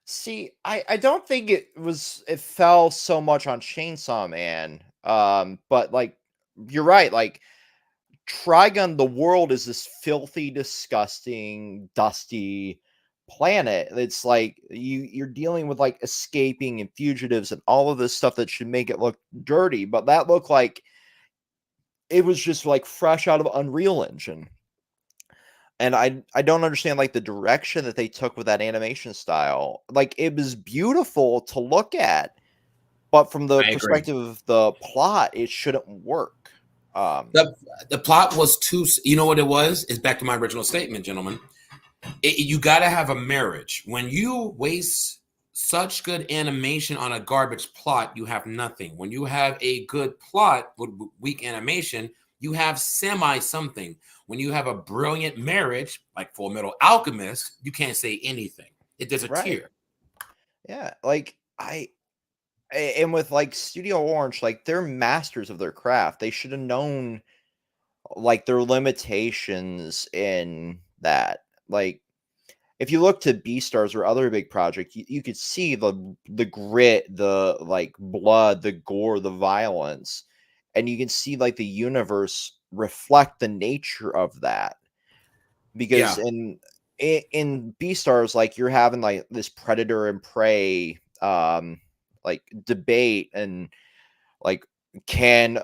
See, I don't think it fell so much on Chainsaw Man. But like you're right, like Trigun, the world is this filthy, disgusting, dusty planet. It's like you're dealing with like escaping and fugitives and all of this stuff that should make it look dirty, but that looked like it was just like fresh out of Unreal Engine. And I don't understand like the direction that they took with that animation style. Like it was beautiful to look at, but from the I agree. perspective of the plot, it shouldn't work. The plot was too. You know what it was? It's back to my original statement, gentlemen. You got to have a marriage. When you waste such good animation on a garbage plot, you have nothing. When you have a good plot with weak animation, you have semi something. When you have a brilliant marriage, like Full Metal Alchemist, you can't say anything. There's a Right. tier. Yeah, like and with like Studio Orange, like they're masters of their craft. They should have known like their limitations in that. Like if you look to Beastars or other big project, you could see the grit, the like blood, the gore, the violence, and you can see like the universe reflect the nature of that. Because Yeah. in Beastars, like you're having like this predator and prey like debate, and like can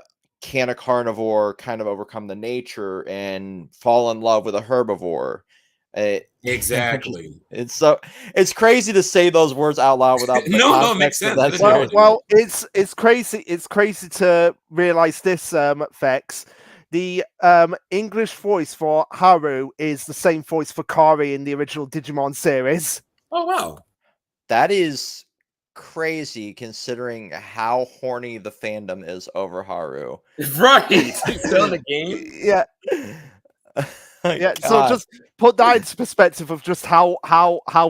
a carnivore kind of overcome the nature and fall in love with a herbivore? Exactly. It's crazy to say those words out loud without the No, it makes context of sense. that It is series. Well, it's crazy. It's crazy to realize this, Vex. The English voice for Haru is the same voice for Kari in the original Digimon series. Oh wow. That is crazy considering how horny the fandom is over Haru. Right. Still in the game. Yeah, My yeah. So God. just put that into perspective of just how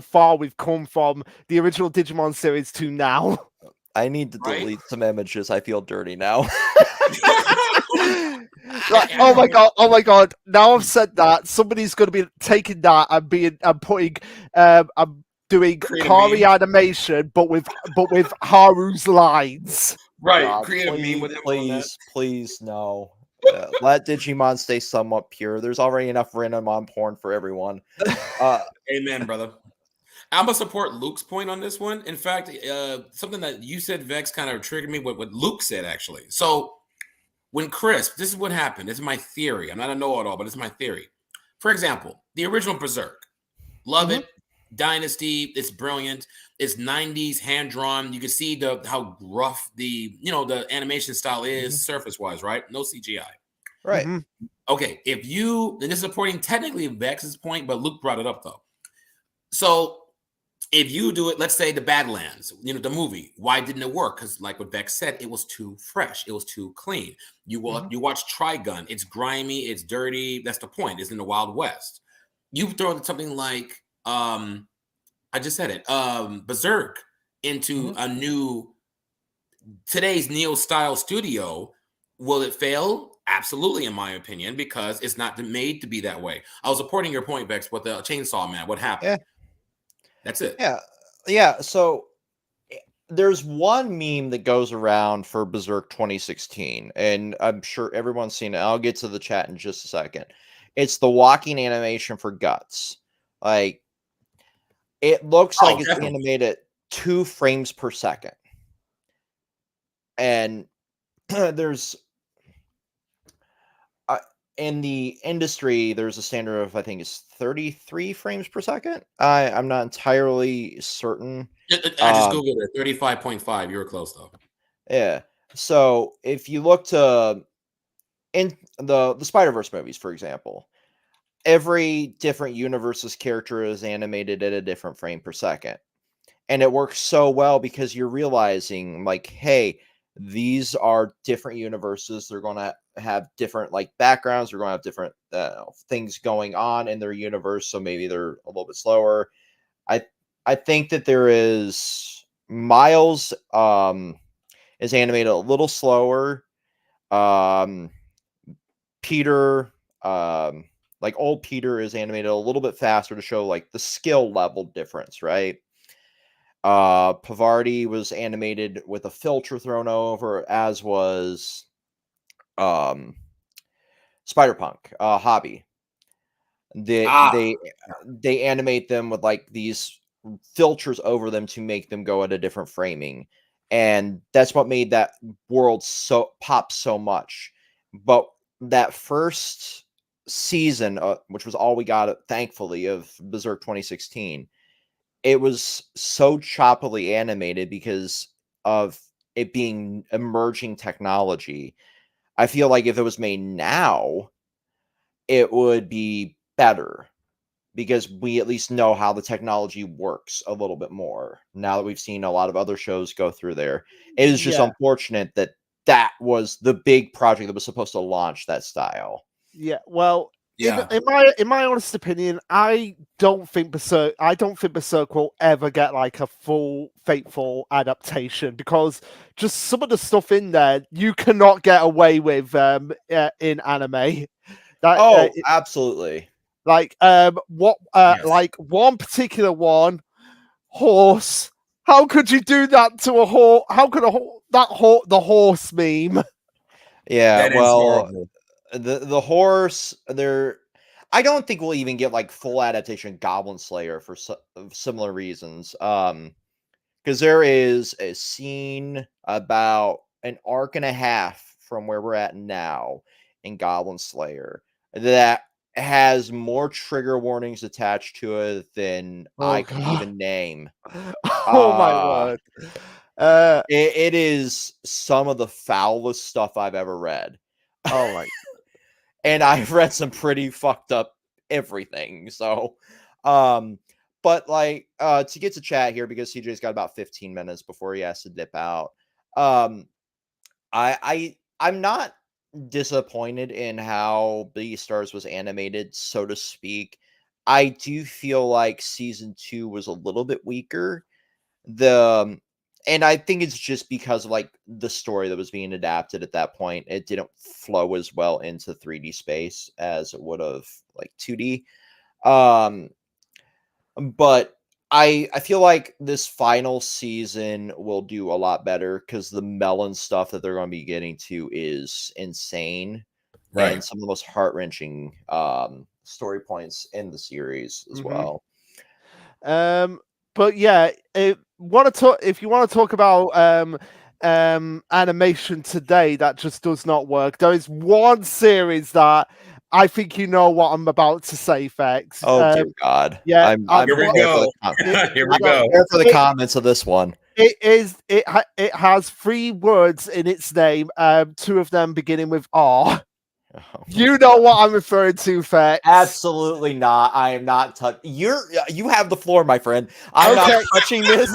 far we've come from the original Digimon series to now. I need to Right? delete some images. I feel dirty now. Like, oh my god! Now I've said that, somebody's going to be taking that and putting I'm doing Create a Kari meme. animation, but with Haru's lines. Right. God, Create a meme with him on that. please, no. Let Digimon stay somewhat pure. There's already enough Renamon porn for everyone. Amen, brother. I'm gonna support Luke's point on this one. In fact, something that you said, Vex, kind of triggered me. What Luke said actually. So when Crisp, this is what happened. This is my theory. I'm not a know-it-all, but it's my theory. For example, the original Berserk, love it. Dynasty, it's brilliant. It's 90s hand drawn. You can see how rough the animation style is surface wise, right? No CGI. Right. Okay, and this is supporting technically Vex's point, but Luke brought it up though. So if you do it, let's say the Badlands, the movie, why didn't it work? Because like what Vex said, it was too fresh, it was too clean. You watch Trigun, it's grimy, it's dirty. That's the point. It's in the Wild West. You throw something like I just said it, Berserk into a new today's neo style studio. Will it fail? Absolutely, in my opinion, because it's not made to be that way. I was supporting your point, Vex, with the Chainsaw Man. What happened? Yeah. That's it. Yeah. So there's one meme that goes around for Berserk 2016, and I'm sure everyone's seen it. I'll get to the chat in just a second. It's the walking animation for Guts. Like, it looks like it's definitely animated 2 frames per second. And there's in the industry, there's a standard of I think it's 33 frames per second. I'm not entirely certain. I just googled it. 35.5. You were close though. Yeah. So if you look to in the Spider-Verse movies, for example, every different universe's character is animated at a different frame per second. And it works so well because you're realizing, like, hey, these are different universes. They're going to have different like backgrounds. They're going to have different things going on in their universe. So maybe they're a little bit slower. I I think that there is Miles is animated a little slower. Um, Peter, like old Peter, is animated a little bit faster to show like the skill level difference, right? Pavardi was animated with a filter thrown over, as was um Spider-Punk, Hobby. They Ah, they they animate them with like these filters over them to make them go at a different framing. And that's what made that world so pop so much. But that first season, which was all we got, thankfully, of Berserk 2016, it was so choppily animated because of it being emerging technology. I feel like if it was made now, it would be better because we at least know how the technology works a little bit more now that we've seen a lot of other shows go through there. It is just Yeah. unfortunate that that was the big project that was supposed to launch that style. Yeah, well, yeah. in my honest opinion, I don't think Berserk will ever get like a full faithful adaptation because just some of the stuff in there you cannot get away with in anime. That Oh, absolutely. like what Yes. like one particular one, horse. How could you do that to a horse? How could the horse meme? Yeah, That is well, horrible. the horse there, I don't think we'll even get like full adaptation Goblin Slayer for similar reasons. Because there is a scene about an arc and a half from where we're at now in Goblin Slayer that has more trigger warnings attached to it than Oh I could god. even name. Oh my Uh, word. Uh it is some of the foulest stuff I've ever read. oh my And I've read some pretty fucked up everything. So, um, but like, to get to chat here because CJ's got about 15 minutes before he has to dip out. Um, I'm not disappointed in how Beastars was animated, so to speak. I do feel like season 2 was a little bit weaker. And I think it's just because of like the story that was being adapted at that point. It didn't flow as well into 3D space as it would have like 2D. Um, but I feel like this final season will do a lot better because the melon stuff that they're going to be getting to is insane Right. and some of the most heart-wrenching story points in the series as Mhm. well. But yeah, if you want to talk about animation today that just does not work, there is one series that I think you know what I'm about to say, Fex. Oh dear God! Yeah, I'm Here we prepared for go. the Here we so go. prepared for the it, comments of this one. it has 3 words in its name. 2 of them beginning with R. Oh, You know what I'm referring to, Fex. absolutely not. I am not you have the floor, my friend. I'm not Okay. touching this.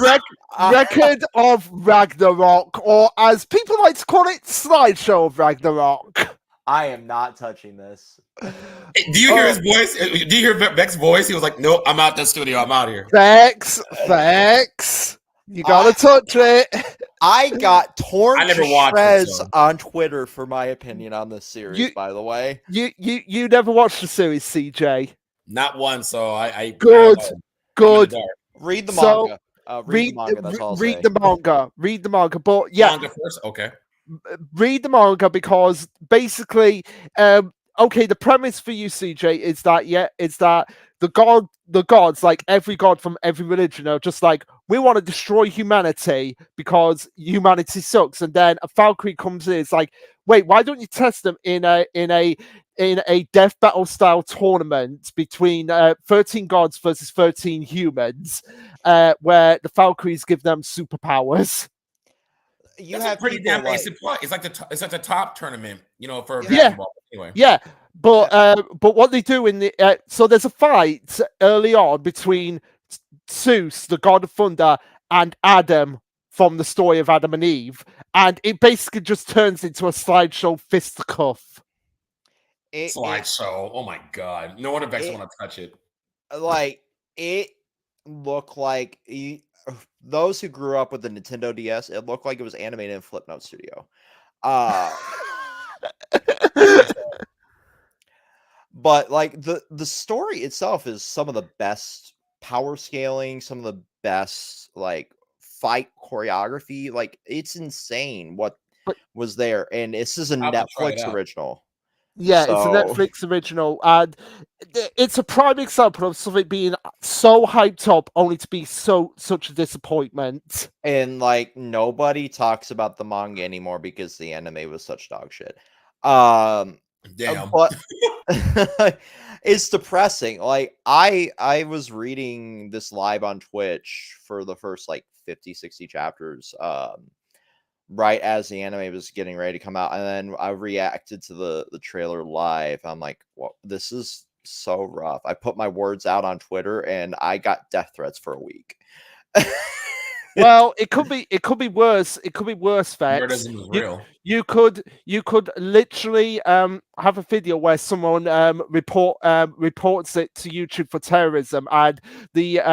Record of Ragnarok, or as people like to call it, slideshow of Ragnarok. I am not touching this. Do you hear his voice? Do you hear Beck's voice? He was like, "Nope, I'm out the studio. I'm out here." Fex, you gotta touch it. I got torn I never to watched it, shreds so. on Twitter for my opinion on this series, by the way. You never watched the series, CJ. Not one. So I Good, I'm in the good. dark. Read the So manga. Read the manga, that's all I'll say. Read the manga. But yeah, Manga first. Okay. read the manga because basically, okay, the premise for you, CJ, is that the gods, like every god from every religion, are just like, we want to destroy humanity because humanity sucks. And then a Valkyrie comes in, it's like, wait, why don't you test them in a death battle style tournament between 13 gods versus 13 humans, where the Valkyries give them superpowers. That's a pretty damn basic plot. It's like the top tournament, for Dragon Ball. Anyway. Yeah, but what they do in the so there's a fight early on between Zeus, the god of thunder, and Adam from the story of Adam and Eve, and it basically just turns into a slideshow fisticuff. Slideshow. Oh my god! No wonder Vex want to touch it. Like it looked like those who grew up with the Nintendo DS, it looked like it was animated in Flipnote Studio. But like the story itself is some of the best power scaling, some of the best like fight choreography. Like it's insane what was there, and this is a Netflix original. Yeah, it's a Netflix original, and it's a prime example of something being so hyped up only to be such a disappointment. And like nobody talks about the manga anymore because the anime was such dog shit. Damn. But it's depressing. Like I was reading this live on Twitch for the first like 50, 60 chapters. Right as the anime was getting ready to come out, and then I reacted to the trailer live. I'm like, well, this is so rough. I put my words out on Twitter and I got death threats for a week. Well, it could be worse. It could be worse, Vex. You could literally have a video where someone reports it to YouTube for terrorism, and the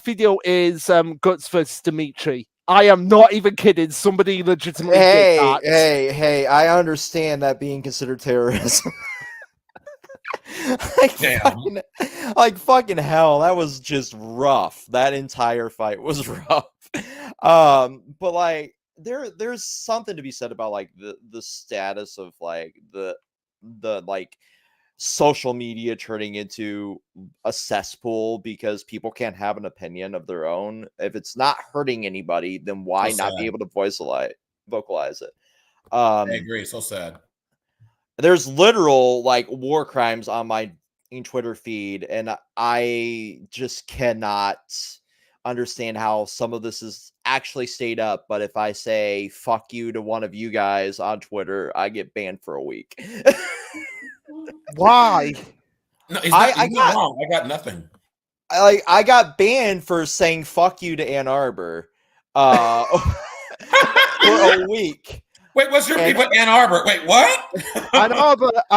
video is Guts versus Dimitri. I am not even kidding. Somebody legitimately did that. Hey! I understand that being considered terrorism. like fucking hell, that was just rough. That entire fight was rough. But like there's something to be said about like the status of like the like social media turning into a cesspool because people can't have an opinion of their own. If it's not hurting anybody, then why not be able to vocalize it? I agree. So sad. There's literal like war crimes on my Twitter feed, and I just cannot understand how some of this is actually stayed up. But if I say fuck you to one of you guys on Twitter, I get banned for a week. Why? No, I got nothing. I got banned for saying fuck you to Ann Arbor for a week. Wait, what's your beef with Ann Arbor? Wait, what? Ann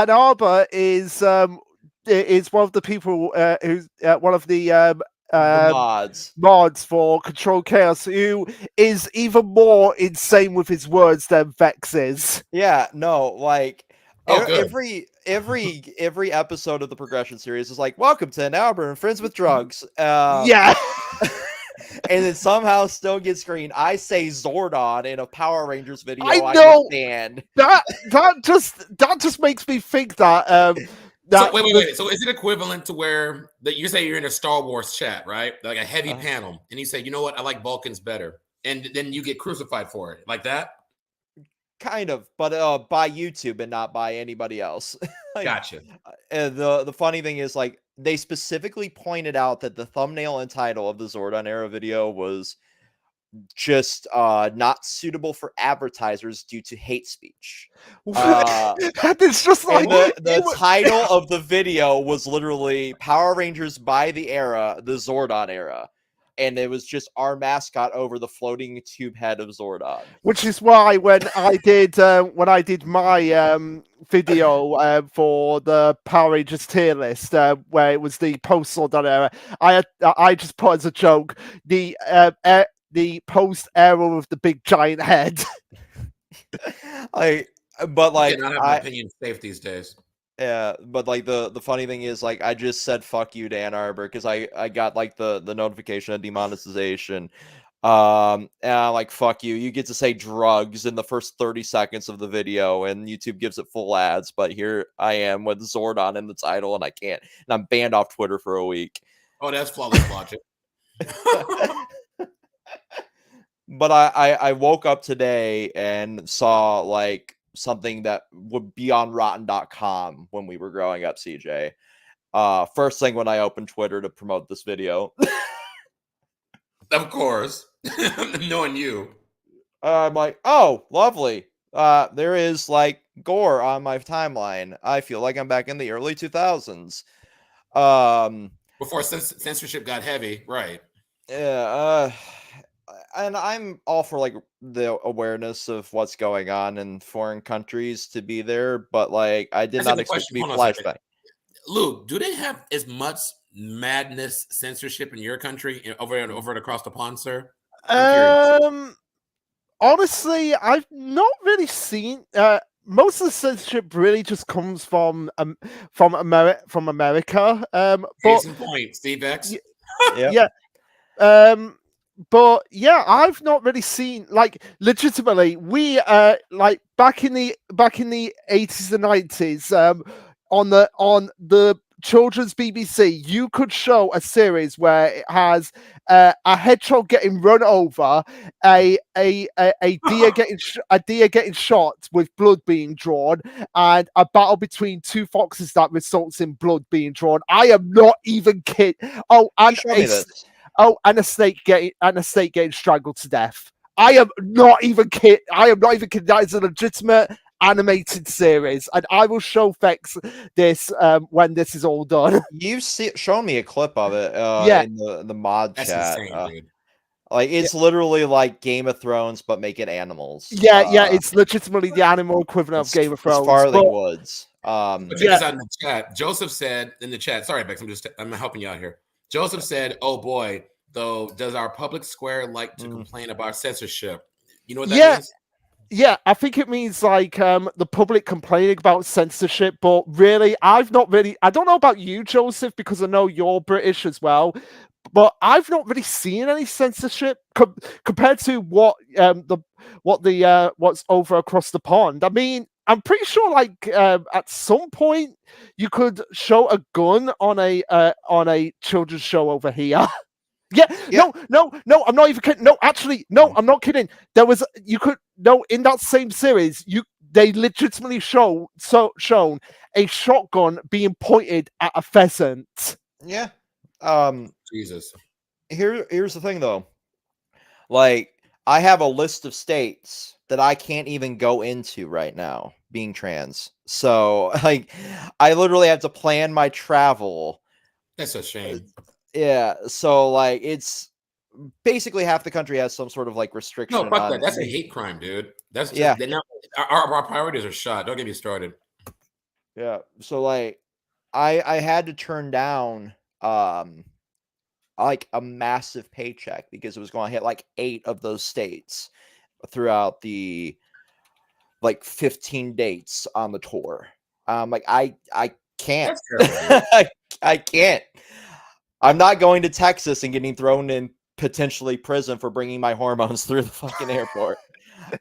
Arbor is one of the people who's one of the mods for Kontrolled Khaos, who is even more insane with his words than Vex is. Yeah, no, like every episode of the Progression series is like, welcome to Ann Arbor and friends with drugs. Yeah. And then somehow still gets screened. I say Zordon in a Power Rangers video. I know that just makes me think that. So wait. So is it equivalent to where that you say you're in a Star Wars chat, right? Like a heavy panel, and you say, you know what, I like Vulcans better, and then you get crucified for it, like that? Kind of, but by YouTube and not by anybody else. Like, gotcha. The funny thing is, like, they specifically pointed out that the thumbnail and title of the Zordon era video was just not suitable for advertisers due to hate speech. It's just like the title of the video was literally Power Rangers by the era, the Zordon era. And it was just our mascot over the floating tube head of Zordon. Which is why when I did my video for the Power Rangers tier list, where it was the post Zordon era, I just put as a joke the post era with the big giant head. I don't have an opinion safe these days. Yeah, but like the funny thing is, like, I just said fuck you to Ann Arbor because I got like the notification of demonetization And I'm like, fuck you. You get to say drugs in the first 30 seconds of the video, and YouTube gives it full ads. But here I am with Zordon in the title, and I can't. And I'm banned off Twitter for a week. Oh, that's flawless logic. But I woke up today and saw like something that would be on rotten.com when we were growing up, CJ. First thing when I opened Twitter to promote this video. Of course. Knowing you. I'm like, oh, lovely. There is like gore on my timeline. I feel like I'm back in the early 2000s. Before censorship got heavy, right? Yeah, and I'm all for like the awareness of what's going on in foreign countries to be there, but like I did That's a not good expect to question. be Hold on a second. flashback. Luke, do they have as much madness censorship in your country over and across the pond, sir? I'm curious. Honestly, I've not really seen. Most of the censorship really just comes from America. But Case in point, Steve X. Yep. yeah, but yeah, I've not really seen like legitimately. We like back in the 80s and 90s, on the children's BBC, you could show a series where it has a hedgehog getting run over, a deer getting shot with blood being drawn, and a battle between two foxes that results in blood being drawn. I am not even kidding. Oh, You and show me this. and a snake getting strangled to death. I am not even kidding. That is a legitimate animated series, and I will show Fex this when this is all done. You've shown me a clip of it Yeah. in the mod That's chat. insane, dude. Like it's literally like Game of Thrones, but make it animals. Yeah, it's legitimately the animal equivalent of Game of Thrones. Farthing Woods. But check this out in the chat. Joseph said in the chat, sorry, Bex, I'm helping you out here. Joseph said, oh boy, though, does our public square like to complain about censorship? You know what that means? Yeah, I think it means like the public complaining about censorship, but really, I don't know about you, Joseph, because I know you're British as well, but I've not really seen any censorship compared to what's over across the pond. I mean, I'm pretty sure like at some point you could show a gun on a children's show over here. Yeah, no, I'm not even kidding. No, actually, no, I'm not kidding. There was in that same series, they legitimately shown a shotgun being pointed at a pheasant. Yeah. Jesus. Here's the thing though. Like, I have a list of states that I can't even go into right now, being trans. So, like, I literally have to plan my travel. That's a shame. Yeah, so like it's basically half the country has some sort of like restriction. No, fuck that. That's a hate crime, dude. That's just, yeah. Now, our priorities are shot. Don't get me started. Yeah, so like I had to turn down like a massive paycheck because it was going to hit like 8 of those states throughout the like 15 dates on the tour. Like I can't. I can't. I'm not going to Texas and getting thrown in potentially prison for bringing my hormones through the fucking airport.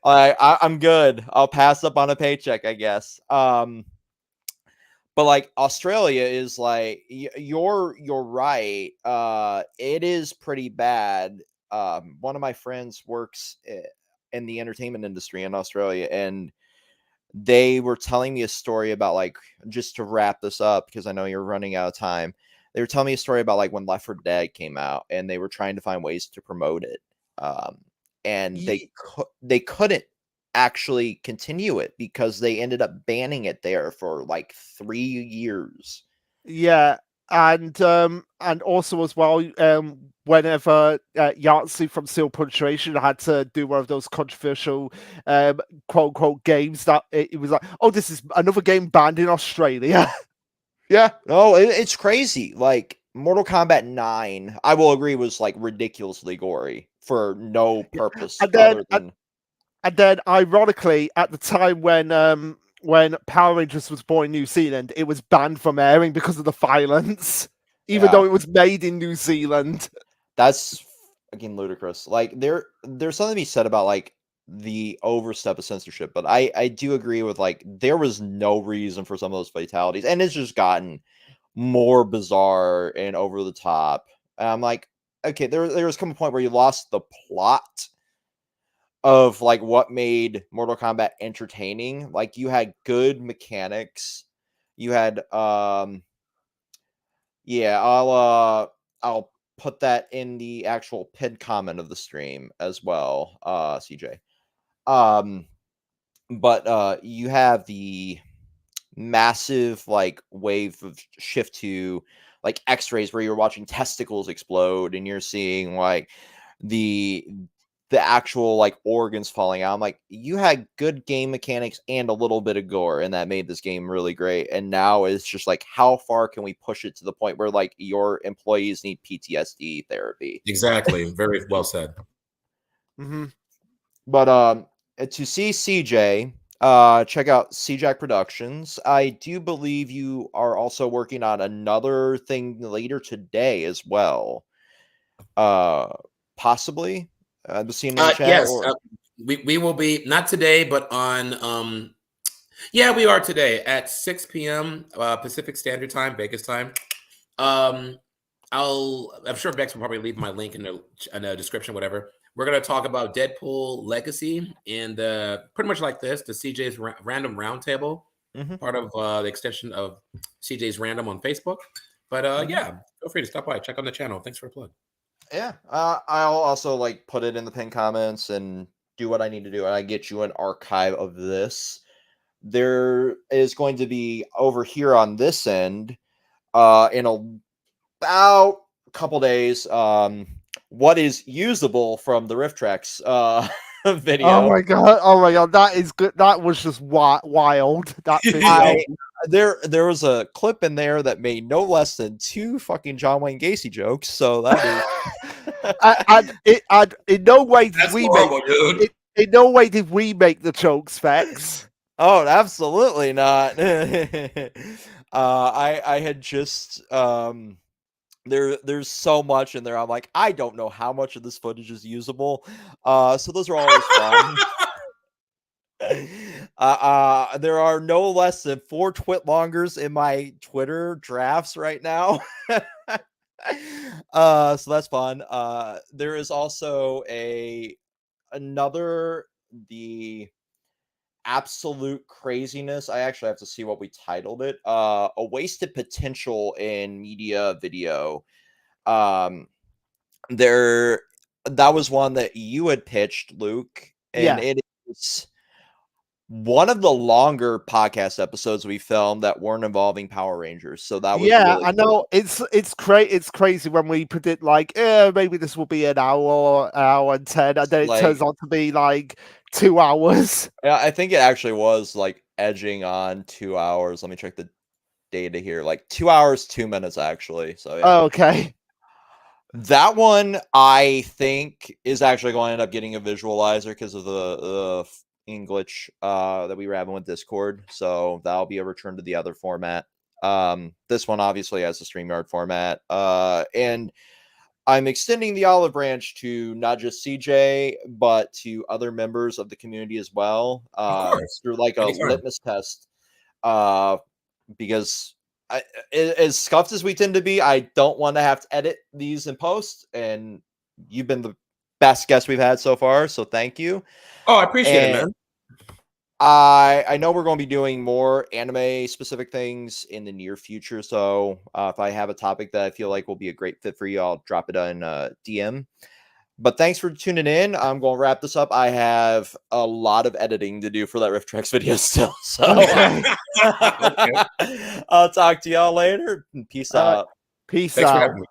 I'm good. I'll pass up on a paycheck, I guess. But like Australia is like you're right. It is pretty bad. One of my friends works in the entertainment industry in Australia, and they were telling me a story about like, just to wrap this up because I know you're running out of time. They were telling me a story about like when Left 4 Dead came out, and they were trying to find ways to promote it, and they couldn't actually continue it because they ended up banning it there for like 3 years. Yeah, and also as well, whenever Yahtzee from Steel Punctuation had to do one of those controversial quote unquote games that it was like, oh, this is another game banned in Australia. Yeah, no, it's crazy. Like Mortal Kombat 9, I will agree, was like ridiculously gory for no purpose other than. And then, ironically, at the time when Power Rangers was born in New Zealand, it was banned from airing because of the violence, even though it was made in New Zealand. That's again ludicrous. Like there's something to be said about like the overstep of censorship, but I do agree with like there was no reason for some of those fatalities, and it's just gotten more bizarre and over the top. And I'm like, okay, there was come a point where you lost the plot of like what made Mortal Kombat entertaining. Like you had good mechanics. You had yeah, I'll put that in the actual pinned comment of the stream as well, CJ. Um but you have the massive like wave of shift to like x-rays where you're watching testicles explode and you're seeing like the actual like organs falling out. I'm like, you had good game mechanics and a little bit of gore, and that made this game really great. And now it's just like, how far can we push it to the point where like your employees need PTSD therapy? Exactly. Very well said. Mm-hmm. But to see CJ, check out CJack Productions. I do believe you are also working on another thing later today as well. Possibly. I've seen in the chat. Yes, Or... we will be not today, but on yeah, we are today at 6 p.m. Pacific Standard Time, Vegas time. I'm sure Bex will probably leave my link in the description, whatever. We're going to talk about Deadpool Legacy and pretty much like this, the CJ's Random Roundtable, part of the extension of CJ's Random on Facebook. But yeah, feel free to stop by, check on the channel. Thanks for the plug. Yeah, I'll also like put it in the pinned comments and do what I need to do, and I get you an archive of this. There is going to be over here on this end, in about a couple days, what is usable from the Rift Tracks video. Oh my god, that is good. That was just wild. That video. There was a clip in there that made no less than 2 fucking John Wayne Gacy jokes. So that is in no way did we horrible, dude. in no way did we make the jokes, Vex. Oh, absolutely not. I had just there's so much in there. I'm like, I don't know how much of this footage is usable. So those are always fun. There are no less than 4 twit-longers in my Twitter drafts right now. So that's fun. There is also the absolute craziness. I actually have to see what we titled it. A wasted potential in media video. That was one that you had pitched, Luke, and it is one of the longer podcast episodes we filmed that weren't involving Power Rangers. So that was really I know. It's crazy when we predict like, maybe this will be an hour and 10, and then it turns out to be like 2 hours. Yeah, I think it actually was like edging on 2 hours. Let me check the data here. Like 2 hours, 2 minutes actually. So yeah. Oh, okay. That one I think is actually going to end up getting a visualizer because of the English that we were having with Discord. So that'll be a return to the other format. This one obviously has a StreamYard format. And I'm extending the olive branch to not just CJ, but to other members of the community as well. Through like a litmus test. Because as scuffed as we tend to be, I don't want to have to edit these in post. And you've been the best guest we've had so far. So thank you. Oh, I appreciate it, man. I know we're going to be doing more anime specific things in the near future. So if I have a topic that I feel like will be a great fit for you, I'll drop it on DM. But thanks for tuning in. I'm going to wrap this up. I have a lot of editing to do for that Rift Tracks video still. So I'll talk to y'all later. Peace out. Peace Thanks out. for having me.